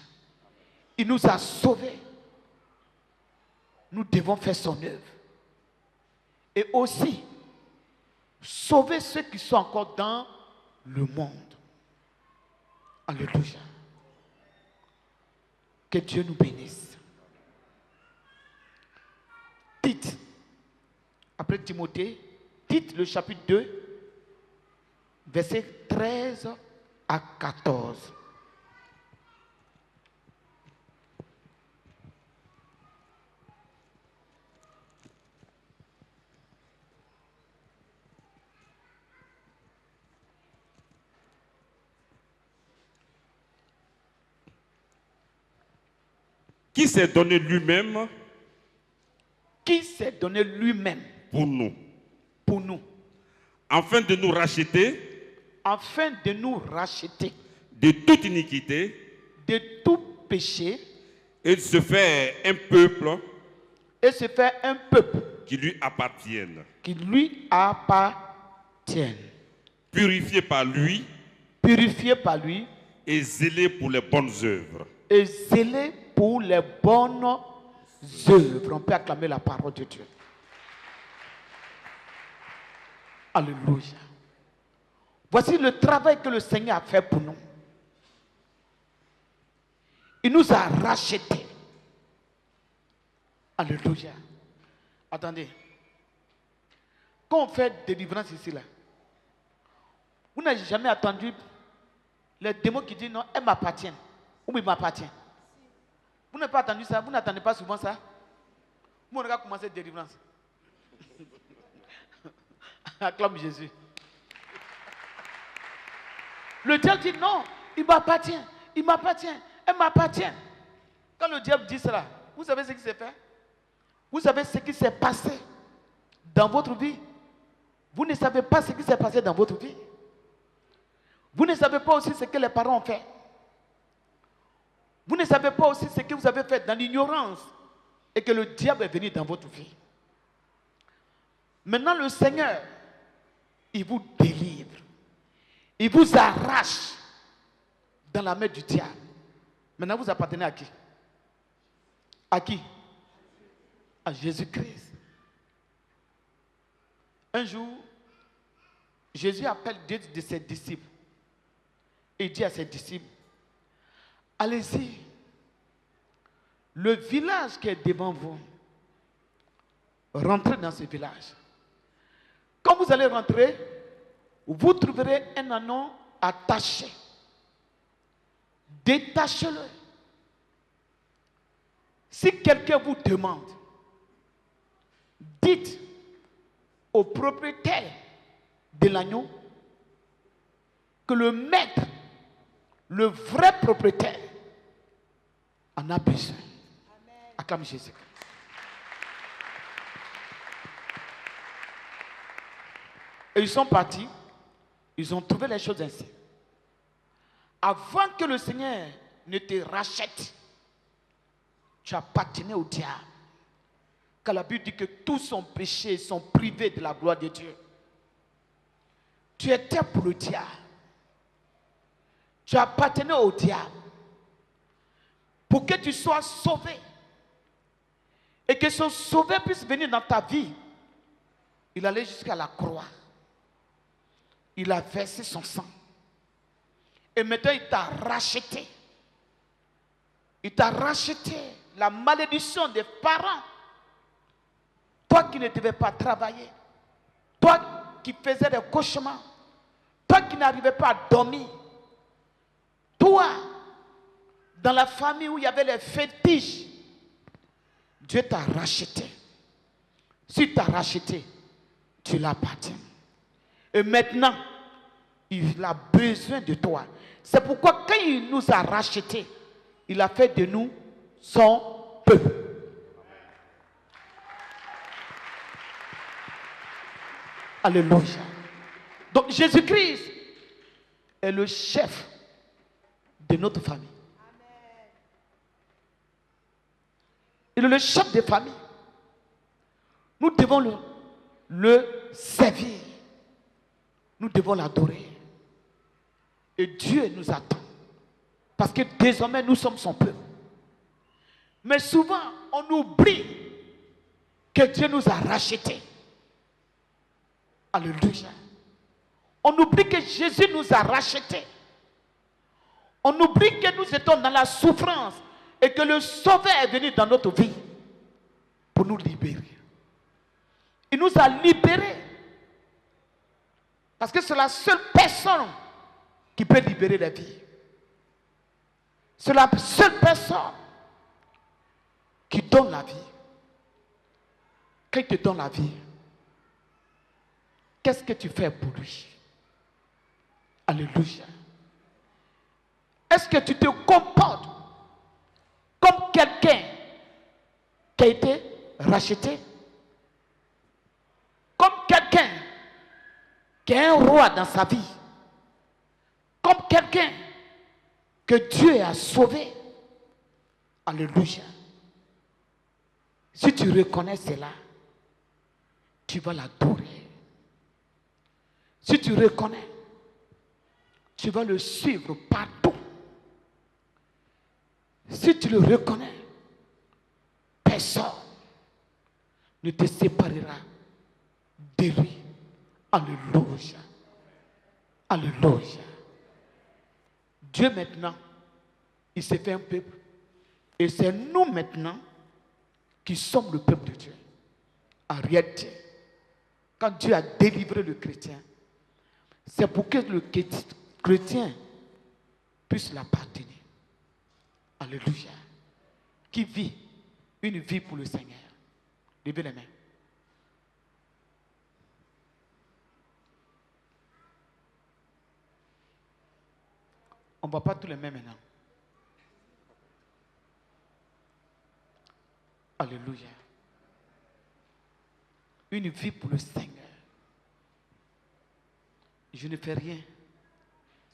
Il nous a sauvés. Nous devons faire son œuvre. Et aussi, sauver ceux qui sont encore dans le monde. Alléluia. Que Dieu nous bénisse. Tite, après Timothée, Tite le chapitre 2, versets 13 à 14. Qui s'est donné lui-même Qui s'est donné lui-même pour nous, afin de nous racheter de toute iniquité de tout péché et de se faire un peuple qui lui appartienne, purifié par lui et zélé pour les bonnes œuvres. On peut acclamer la parole de Dieu. Alléluia. Voici le travail que le Seigneur a fait pour nous. Il nous a rachetés. Alléluia. Attendez. Quand on fait délivrance ici, là, vous n'avez jamais entendu les démons qui disent non, elle m'appartient. Ou il m'appartient. Vous n'avez pas entendu ça? Vous n'attendez pas souvent ça? Vous n'avez pas commencé délivrance. Acclame Jésus. Le diable dit non, il m'appartient, elle m'appartient. Quand le diable dit cela, vous savez ce qui s'est fait? Vous savez ce qui s'est passé dans votre vie? Vous ne savez pas ce qui s'est passé dans votre vie. Vous ne savez pas aussi ce que les parents ont fait. Vous ne savez pas aussi ce que vous avez fait dans l'ignorance et que le diable est venu dans votre vie. Maintenant, le Seigneur, il vous délivre. Il vous arrache dans la main du diable. Maintenant, vous appartenez à qui? À qui? À Jésus-Christ. Un jour, Jésus appelle deux de ses disciples. Et dit à ses disciples, allez-y, le village qui est devant vous, rentrez dans ce village. Quand vous allez rentrer, vous trouverez un anneau attaché. Détachez-le. Si quelqu'un vous demande, dites au propriétaire de l'agneau que le maître, le vrai propriétaire, en a besoin. Acclame Jésus. Et ils sont partis. Ils ont trouvé les choses ainsi. Avant que le Seigneur ne te rachète, tu appartenais au diable. Car la Bible dit que tous sont péchés, sont privés de la gloire de Dieu. Tu étais pour le diable. Tu appartenais au diable. Pour que tu sois sauvé. Et que ce sauvé puisse venir dans ta vie. Il allait jusqu'à la croix. Il a versé son sang. Et maintenant il t'a racheté. Il t'a racheté. La malédiction des parents. Toi qui ne devais pas travailler. Toi qui faisais des cauchemars. Toi qui n'arrivais pas à dormir. Toi, dans la famille où il y avait les fétiches. Dieu t'a racheté. Si t'a racheté, tu l'appartiens. Et maintenant, il a besoin de toi. C'est pourquoi quand il nous a rachetés, il a fait de nous son peuple. Alléluia. Donc Jésus-Christ est le chef de notre famille. Il est le chef de famille. Nous devons le servir. Nous devons l'adorer. Et Dieu nous attend. Parce que désormais nous sommes son peuple. Mais souvent on oublie que Dieu nous a rachetés. Alléluia. On oublie que Jésus nous a rachetés. On oublie que nous étions dans la souffrance et que le Sauveur est venu dans notre vie pour nous libérer. Il nous a libérés. Parce que c'est la seule personne qui peut libérer la vie. C'est la seule personne qui donne la vie. Quand il te donne la vie, qu'est-ce que tu fais pour lui? Alléluia. Est-ce que tu te comportes comme quelqu'un qui a été racheté? Comme quelqu'un qui est un roi dans sa vie? Comme quelqu'un que Dieu a sauvé? Alléluia. Si tu reconnais cela, tu vas l'adorer. Si tu reconnais, tu vas le suivre partout. Si tu le reconnais, personne ne te séparera de lui. Alléluia. Alléluia. Dieu maintenant, il s'est fait un peuple. Et c'est nous maintenant qui sommes le peuple de Dieu. En réalité, quand Dieu a délivré le chrétien, c'est pour que le chrétien puisse l'appartenir. Alléluia. Qui vit une vie pour le Seigneur. Levez les mains. On ne voit pas tous les mains maintenant. Alléluia. Une vie pour le Seigneur. Je ne fais rien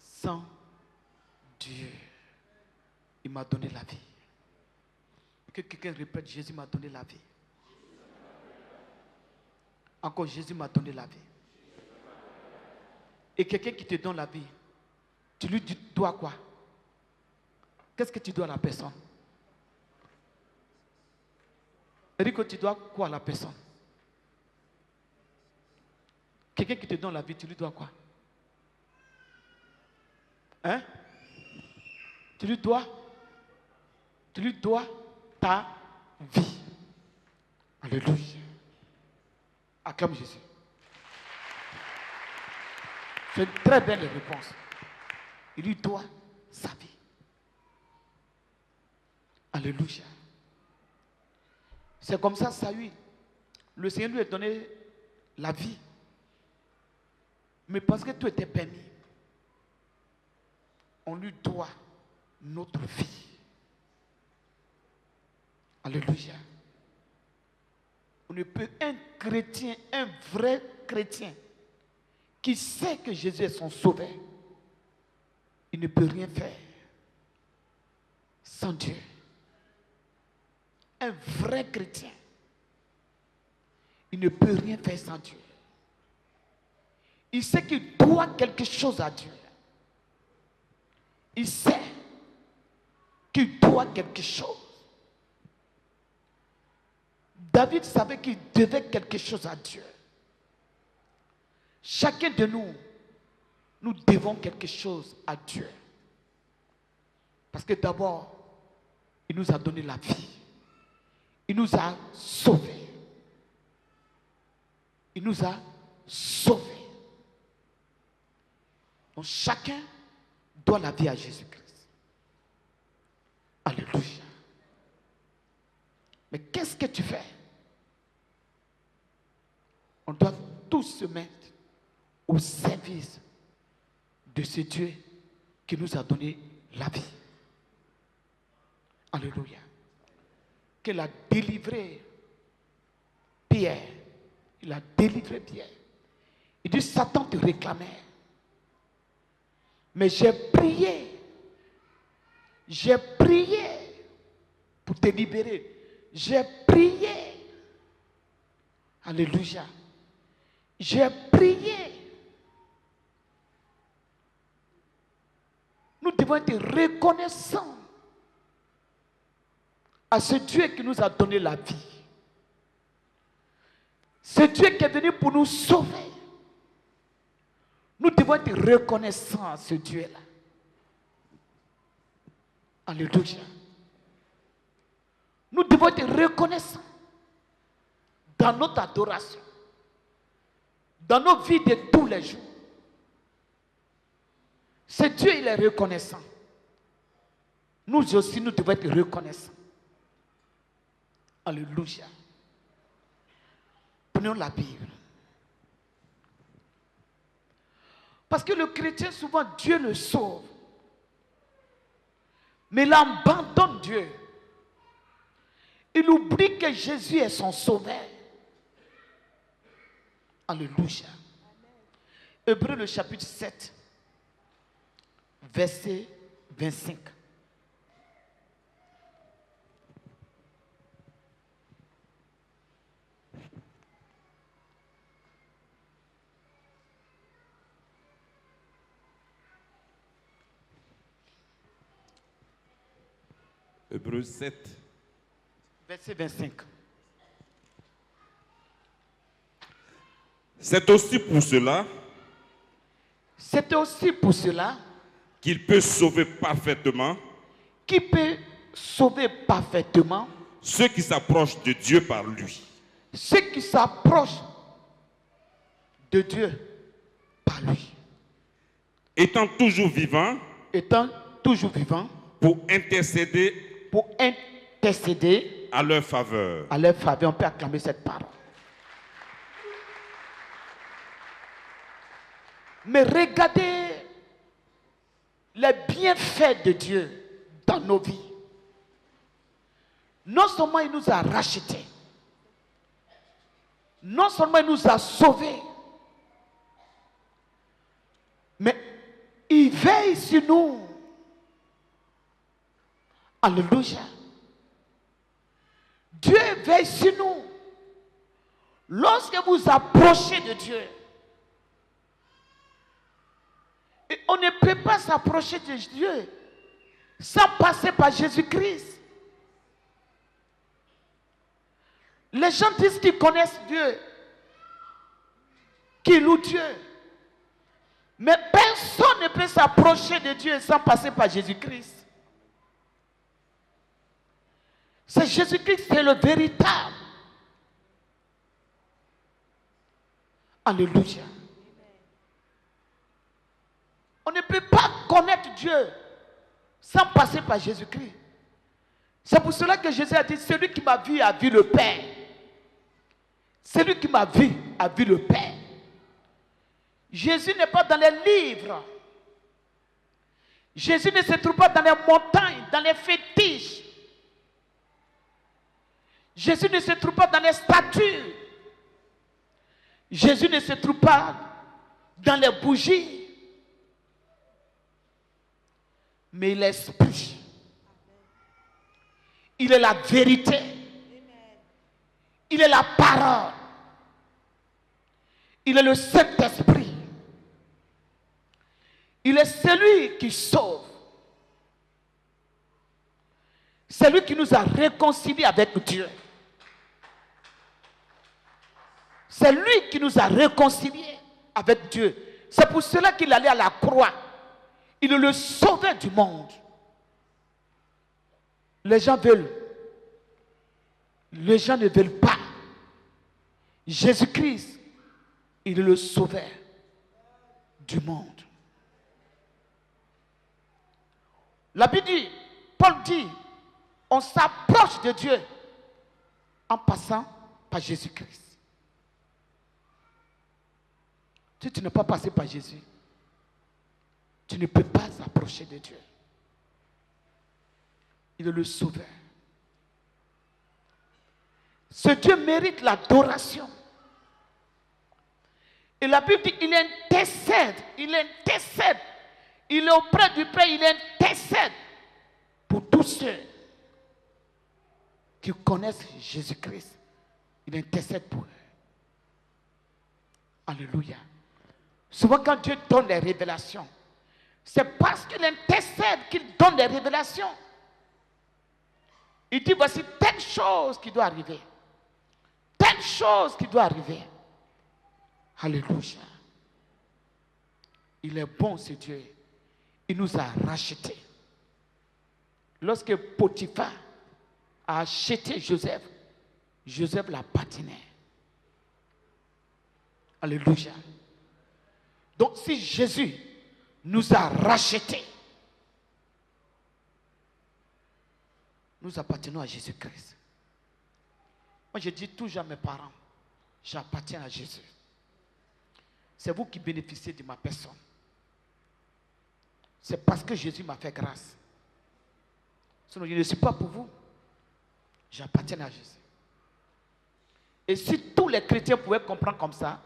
sans Dieu. Il m'a donné la vie. Que quelqu'un répète, Jésus m'a donné la vie. Encore, Jésus m'a donné la vie. Et quelqu'un qui te donne la vie, tu lui dois quoi? Qu'est-ce que tu dois à la personne? Rico, tu dois quoi à la personne? Quelqu'un qui te donne la vie, tu lui dois quoi? Hein? Tu lui dois ta vie. Alléluia. Acclame Jésus. C'est une très belle réponse. Il lui doit sa vie. Alléluia. C'est comme ça, Saül. Le Seigneur lui a donné la vie. Mais parce que tout était permis, on lui doit notre vie. Alléluia. On ne peut, un chrétien, un vrai chrétien, qui sait que Jésus est son sauveur, il ne peut rien faire sans Dieu. Un vrai chrétien, il ne peut rien faire sans Dieu. Il sait qu'il doit quelque chose à Dieu. Il sait qu'il doit quelque chose. David savait qu'il devait quelque chose à Dieu. Chacun de nous, nous devons quelque chose à Dieu. Parce que d'abord, il nous a donné la vie. Il nous a sauvés. Il nous a sauvés. Donc chacun doit la vie à Jésus-Christ. Alléluia. Mais qu'est-ce que tu fais? On doit tous se mettre au service de ce Dieu qui nous a donné la vie. Alléluia. Qu'il a délivré Pierre. Il a délivré Pierre. Il dit, Satan te réclamait. Mais j'ai prié pour te libérer. J'ai prié. Alléluia. J'ai prié. Nous devons être reconnaissants à ce Dieu qui nous a donné la vie. Ce Dieu qui est venu pour nous sauver. Nous devons être reconnaissants à ce Dieu-là. Alléluia. Nous devons être reconnaissants dans notre adoration, dans nos vies de tous les jours. Ce Dieu, il est reconnaissant. Nous aussi, nous devons être reconnaissants. Alléluia. Prenons la Bible. Parce que le chrétien, souvent, Dieu le sauve. Mais il abandonne Dieu. Il oublie que Jésus est son sauveur. Alléluia. Hébreux le chapitre 7, verset 25. Hébreux 7. Verset 25. C'est aussi pour cela qu'il peut sauver parfaitement ceux qui s'approchent de Dieu par lui. Ceux qui s'approchent de Dieu par lui. Étant toujours vivant pour intercéder à leur faveur. On peut acclamer cette parole. Mais regardez les bienfaits de Dieu dans nos vies. Non seulement il nous a rachetés, non seulement il nous a sauvés, mais il veille sur nous. Alléluia. Dieu veille sur nous. Lorsque vous approchez de Dieu, et on ne peut pas s'approcher de Dieu sans passer par Jésus-Christ. Les gens disent qu'ils connaissent Dieu, qu'ils louent Dieu. Mais personne ne peut s'approcher de Dieu sans passer par Jésus-Christ. C'est Jésus-Christ, c'est le véritable. Alléluia. On ne peut pas connaître Dieu sans passer par Jésus-Christ. C'est pour cela que Jésus a dit, celui qui m'a vu a vu le Père. Celui qui m'a vu a vu le Père. Jésus n'est pas dans les livres. Jésus ne se trouve pas dans les montagnes, dans les fétiches. Jésus ne se trouve pas dans les statues. Jésus ne se trouve pas dans les bougies, mais il est l'esprit. Il est la vérité. Il est la parole. Il est le Saint-Esprit. Il est celui qui sauve. C'est lui qui nous a réconciliés avec Dieu. C'est lui qui nous a réconciliés avec Dieu. C'est pour cela qu'il allait à la croix. Il est le sauveur du monde. Les gens veulent. Les gens ne veulent pas. Jésus-Christ, il est le sauveur du monde. La Bible dit, Paul dit, on s'approche de Dieu en passant par Jésus-Christ. Si tu n'es pas passé par Jésus, tu ne peux pas s'approcher de Dieu. Il est le sauveur. Ce Dieu mérite l'adoration. Et la Bible dit, il intercède, il intercède. Il est auprès du Père, il intercède pour tous ceux qui connaissent Jésus-Christ. Il intercède pour eux. Alléluia. Souvent quand Dieu donne des révélations, c'est parce qu'il intercède qu'il donne des révélations. Il dit, voici telle chose qui doit arriver. Telle chose qui doit arriver. Alléluia. Il est bon, ce Dieu. Il nous a rachetés. Lorsque Potiphar a acheté Joseph, Joseph l'a patiné. Alléluia. Donc si Jésus nous a rachetés, nous appartenons à Jésus-Christ. Moi je dis toujours à mes parents, j'appartiens à Jésus. C'est vous qui bénéficiez de ma personne. C'est parce que Jésus m'a fait grâce. Sinon je ne suis pas pour vous. J'appartiens à Jésus. Et si tous les chrétiens pouvaient comprendre comme ça,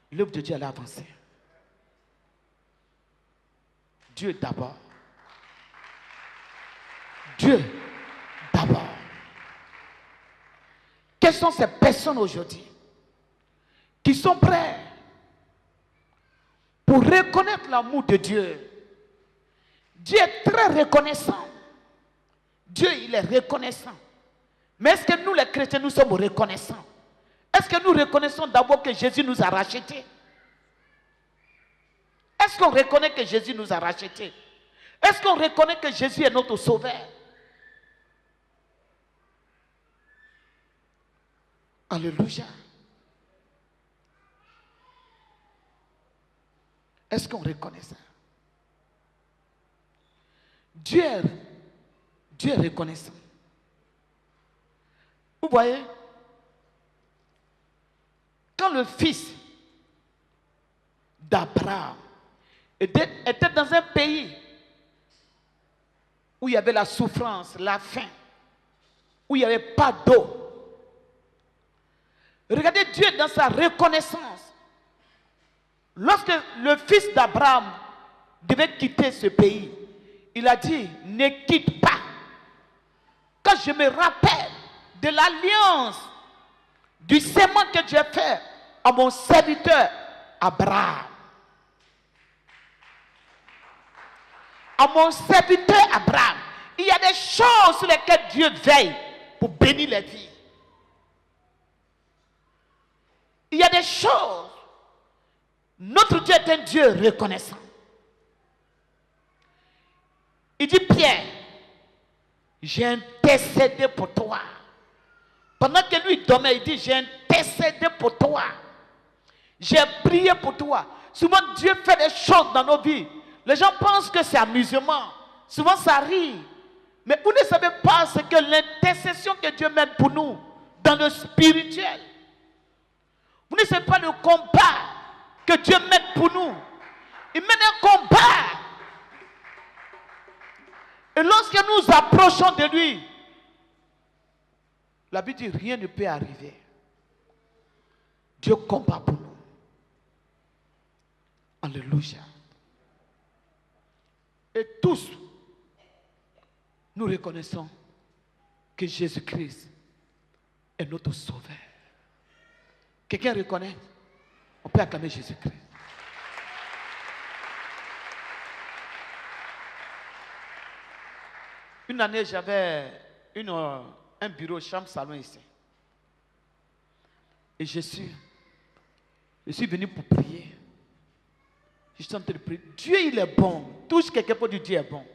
l'œuvre de Dieu allait avancer. Dieu d'abord. Dieu d'abord. Quelles sont ces personnes aujourd'hui qui sont prêtes pour reconnaître l'amour de Dieu? Dieu est très reconnaissant. Dieu, il est reconnaissant. Mais est-ce que nous, les chrétiens, nous sommes reconnaissants? Est-ce que nous reconnaissons d'abord que Jésus nous a rachetés? Est-ce qu'on reconnaît que Jésus nous a rachetés? Est-ce qu'on reconnaît que Jésus est notre sauveur? Alléluia. Est-ce qu'on reconnaît ça? Dieu est reconnaissant. Vous voyez, quand le fils d'Abraham était dans un pays où il y avait la souffrance, la faim, où il n'y avait pas d'eau, regardez Dieu dans sa reconnaissance. Lorsque le fils d'Abraham devait quitter ce pays, il a dit, ne quitte pas. Quand je me rappelle de l'alliance, du serment que Dieu a fait à mon serviteur Abraham. À mon serviteur Abraham. Il y a des choses sur lesquelles Dieu veille pour bénir les vies. Il y a des choses. Notre Dieu est un Dieu reconnaissant. Il dit, Pierre, j'ai intercédé pour toi. Pendant que lui dormait, il dit, j'ai intercédé pour toi. J'ai prié pour toi. Souvent, Dieu fait des choses dans nos vies. Les gens pensent que c'est amusement. Souvent, ça rit. Mais vous ne savez pas ce que l'intercession que Dieu mène pour nous dans le spirituel. Vous ne savez pas le combat que Dieu mène pour nous. Il mène un combat. Et lorsque nous approchons de lui, la Bible dit rien ne peut arriver. Dieu combat pour nous. Alléluia. Et tous, nous reconnaissons que Jésus-Christ est notre sauveur. Quelqu'un reconnaît? On peut acclamer Jésus-Christ. Une année, j'avais un bureau, chambre, salon ici. Et je suis venu pour prier. Je suis en train de prier. Dieu, il est bon. Touche quelqu'un pour dire Dieu est bon.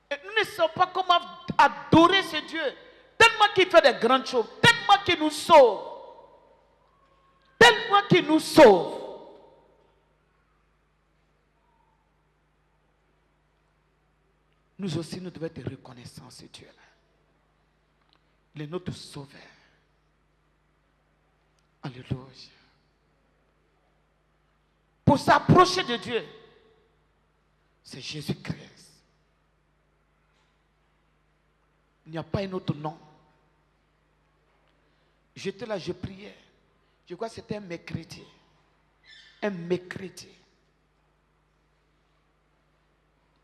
Et nous ne savons pas comment adorer ce Dieu. Tellement qu'il fait des grandes choses. Tellement qu'il nous sauve. Tellement qu'il nous sauve. Nous aussi, nous devons être reconnaissants à ce Dieu-là. Il est notre sauveur. Alléluia. Pour s'approcher de Dieu, c'est Jésus-Christ. Il n'y a pas un autre nom. J'étais là, je priais. Je crois que c'était un mercredi. Un mercredi.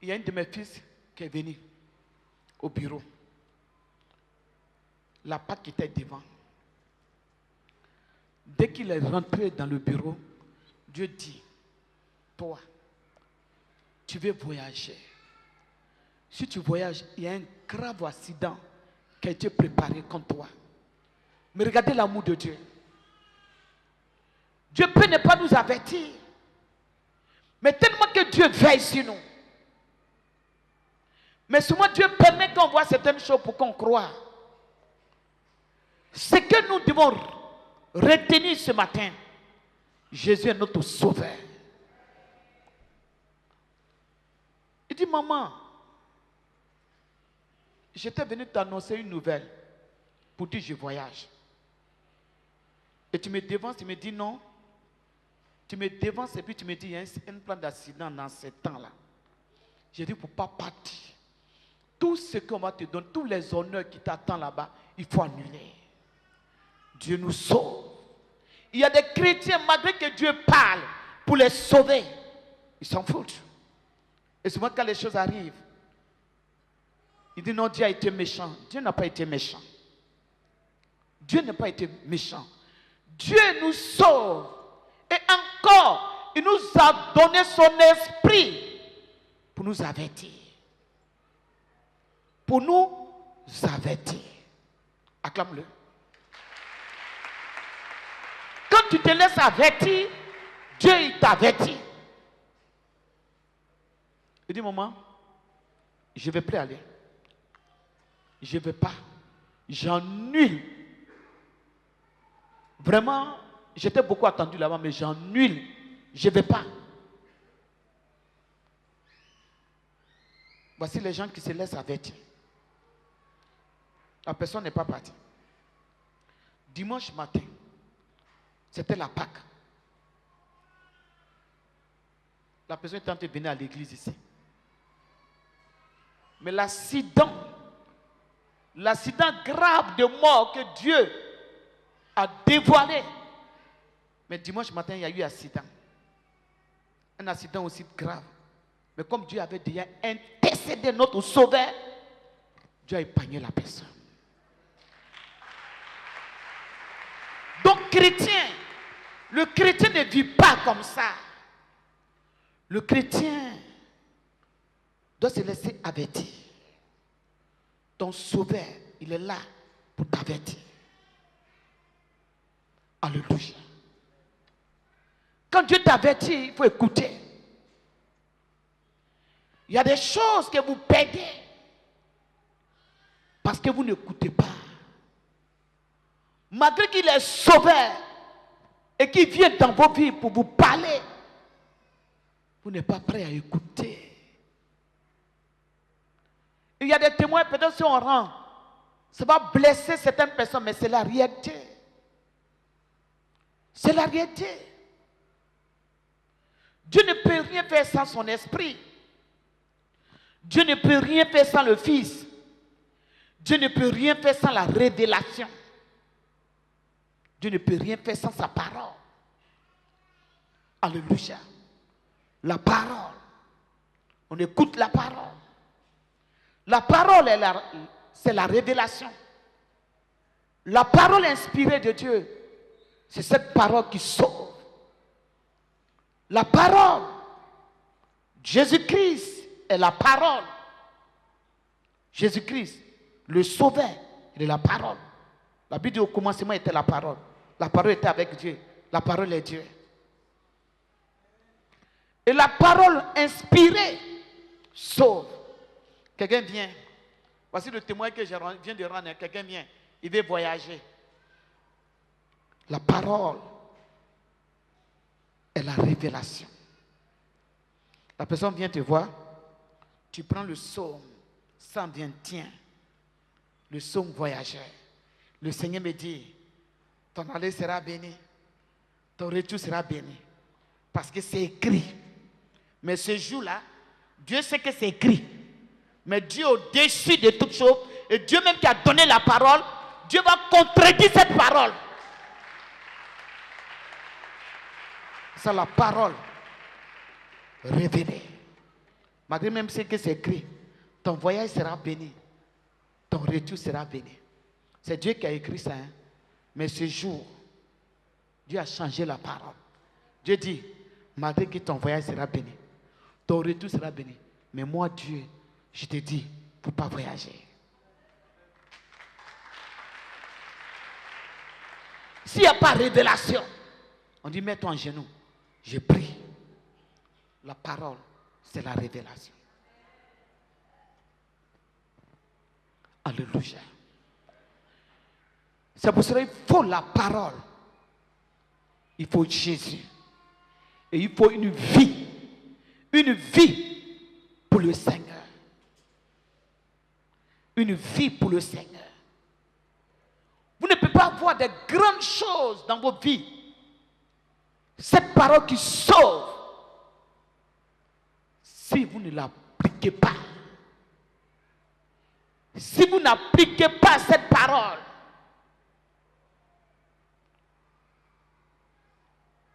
Il y a un de mes fils qui est venu au bureau. La Pâque qui était devant. Dès qu'il est rentré dans le bureau, Dieu dit, toi, tu veux voyager. Si tu voyages, il y a un grave accident qui a été préparé contre toi. Mais regardez l'amour de Dieu. Dieu peut ne pas nous avertir. Mais tellement que Dieu veille sur nous. Mais souvent Dieu permet qu'on voit certaines choses pour qu'on croie. Ce que nous devons retenir ce matin, Jésus est notre sauveur. Il dit, maman, j'étais venu t'annoncer une nouvelle pour dire je voyage. Et tu me devances, tu me dis non. Tu me devances et puis tu me dis il y a un plan d'accident dans ce temps-là. J'ai dit pour ne pas partir. Tout ce qu'on va te donner, tous les honneurs qui t'attendent là-bas, il faut annuler. Dieu nous sauve. Il y a des chrétiens, malgré que Dieu parle pour les sauver, ils s'en foutent. Et souvent quand les choses arrivent, ils disent non, Dieu a été méchant. Dieu n'a pas été méchant. Dieu n'a pas été méchant. Dieu nous sauve. Et encore, il nous a donné son esprit pour nous avertir. Pour nous avertir. Acclame-le. Quand tu te laisses avertir, Dieu il t'avertit. Il dit, maman, je ne vais plus aller. Je ne vais pas. J'annule. Vraiment, j'étais beaucoup attendu là-bas, mais j'annule. Je ne vais pas. Voici les gens qui se laissent avertir. La personne n'est pas partie. Dimanche matin, c'était la Pâque. La personne est en train de venir à l'église ici. Mais l'accident grave de mort que Dieu a dévoilé. Mais dimanche matin, il y a eu un accident. Un accident aussi grave. Mais comme Dieu avait déjà intercédé notre sauveur, Dieu a épargné la personne. Donc, chrétien, le chrétien ne vit pas comme ça. Le chrétien doit se laisser avertir. Ton sauveur, il est là pour t'avertir. Alléluia. Quand Dieu t'avertit, il faut écouter. Il y a des choses que vous perdez parce que vous n'écoutez pas. Malgré qu'il est sauveur et qu'il vient dans vos vies pour vous parler, vous n'êtes pas prêt à écouter. Il y a des témoins, peut-être si on rend, ça va blesser certaines personnes, mais c'est la réalité. C'est la réalité. Dieu ne peut rien faire sans son esprit. Dieu ne peut rien faire sans le Fils. Dieu ne peut rien faire sans la révélation. Dieu ne peut rien faire sans sa parole. Alléluia. La parole. On écoute la parole. La parole, c'est la révélation. La parole inspirée de Dieu, c'est cette parole qui sauve. La parole, Jésus-Christ est la parole. Jésus-Christ, le sauveur, il est la parole. La Bible dit au commencement était la parole. La parole était avec Dieu. La parole est Dieu. Et la parole inspirée sauve. Quelqu'un vient. Voici le témoin que je viens de rendre. Quelqu'un vient. Il veut voyager. La parole est la révélation. La personne vient te voir. Tu prends le psaume 121. Tiens. Le psaume voyageur. Le Seigneur me dit, ton aller sera béni. Ton retour sera béni. Parce que c'est écrit. Mais ce jour-là, Dieu sait que c'est écrit. Mais Dieu au-dessus de toutes choses, et Dieu même qui a donné la parole, Dieu va contredire cette parole. C'est la parole révélée. Malgré même ce que c'est écrit, ton voyage sera béni. Ton retour sera béni. C'est Dieu qui a écrit ça. Hein? Mais ce jour, Dieu a changé la parole. Dieu dit, malgré que ton voyage sera béni, ton retour sera béni. Mais moi, Dieu, je te dis, il ne faut pas voyager. S'il n'y a pas de révélation, on dit, mets-toi en genoux. Je prie. La parole, c'est la révélation. Alléluia. C'est pour cela qu'il faut la parole. Il faut Jésus. Et il faut une vie. Une vie pour le Seigneur. Une vie pour le Seigneur. Vous ne pouvez pas avoir de grandes choses dans vos vies. Cette parole qui sauve. Si vous ne l'appliquez pas. Si vous n'appliquez pas cette parole.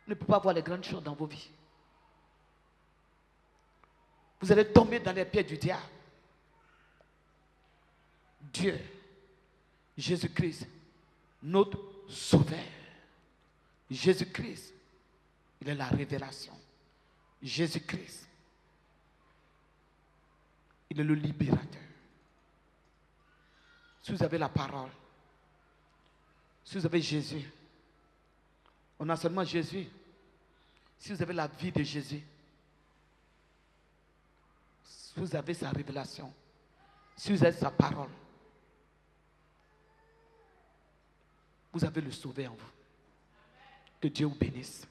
Vous ne pouvez pas avoir les grandes choses dans vos vies. Vous allez tomber dans les pieds du diable. Dieu, Jésus-Christ, notre Sauveur. Jésus-Christ, il est la révélation. Jésus-Christ, il est le libérateur. Si vous avez la parole, si vous avez Jésus, on a seulement Jésus. Si vous avez la vie de Jésus, si vous avez sa révélation, si vous avez sa parole, vous avez le Sauveur en vous. Que Dieu vous bénisse.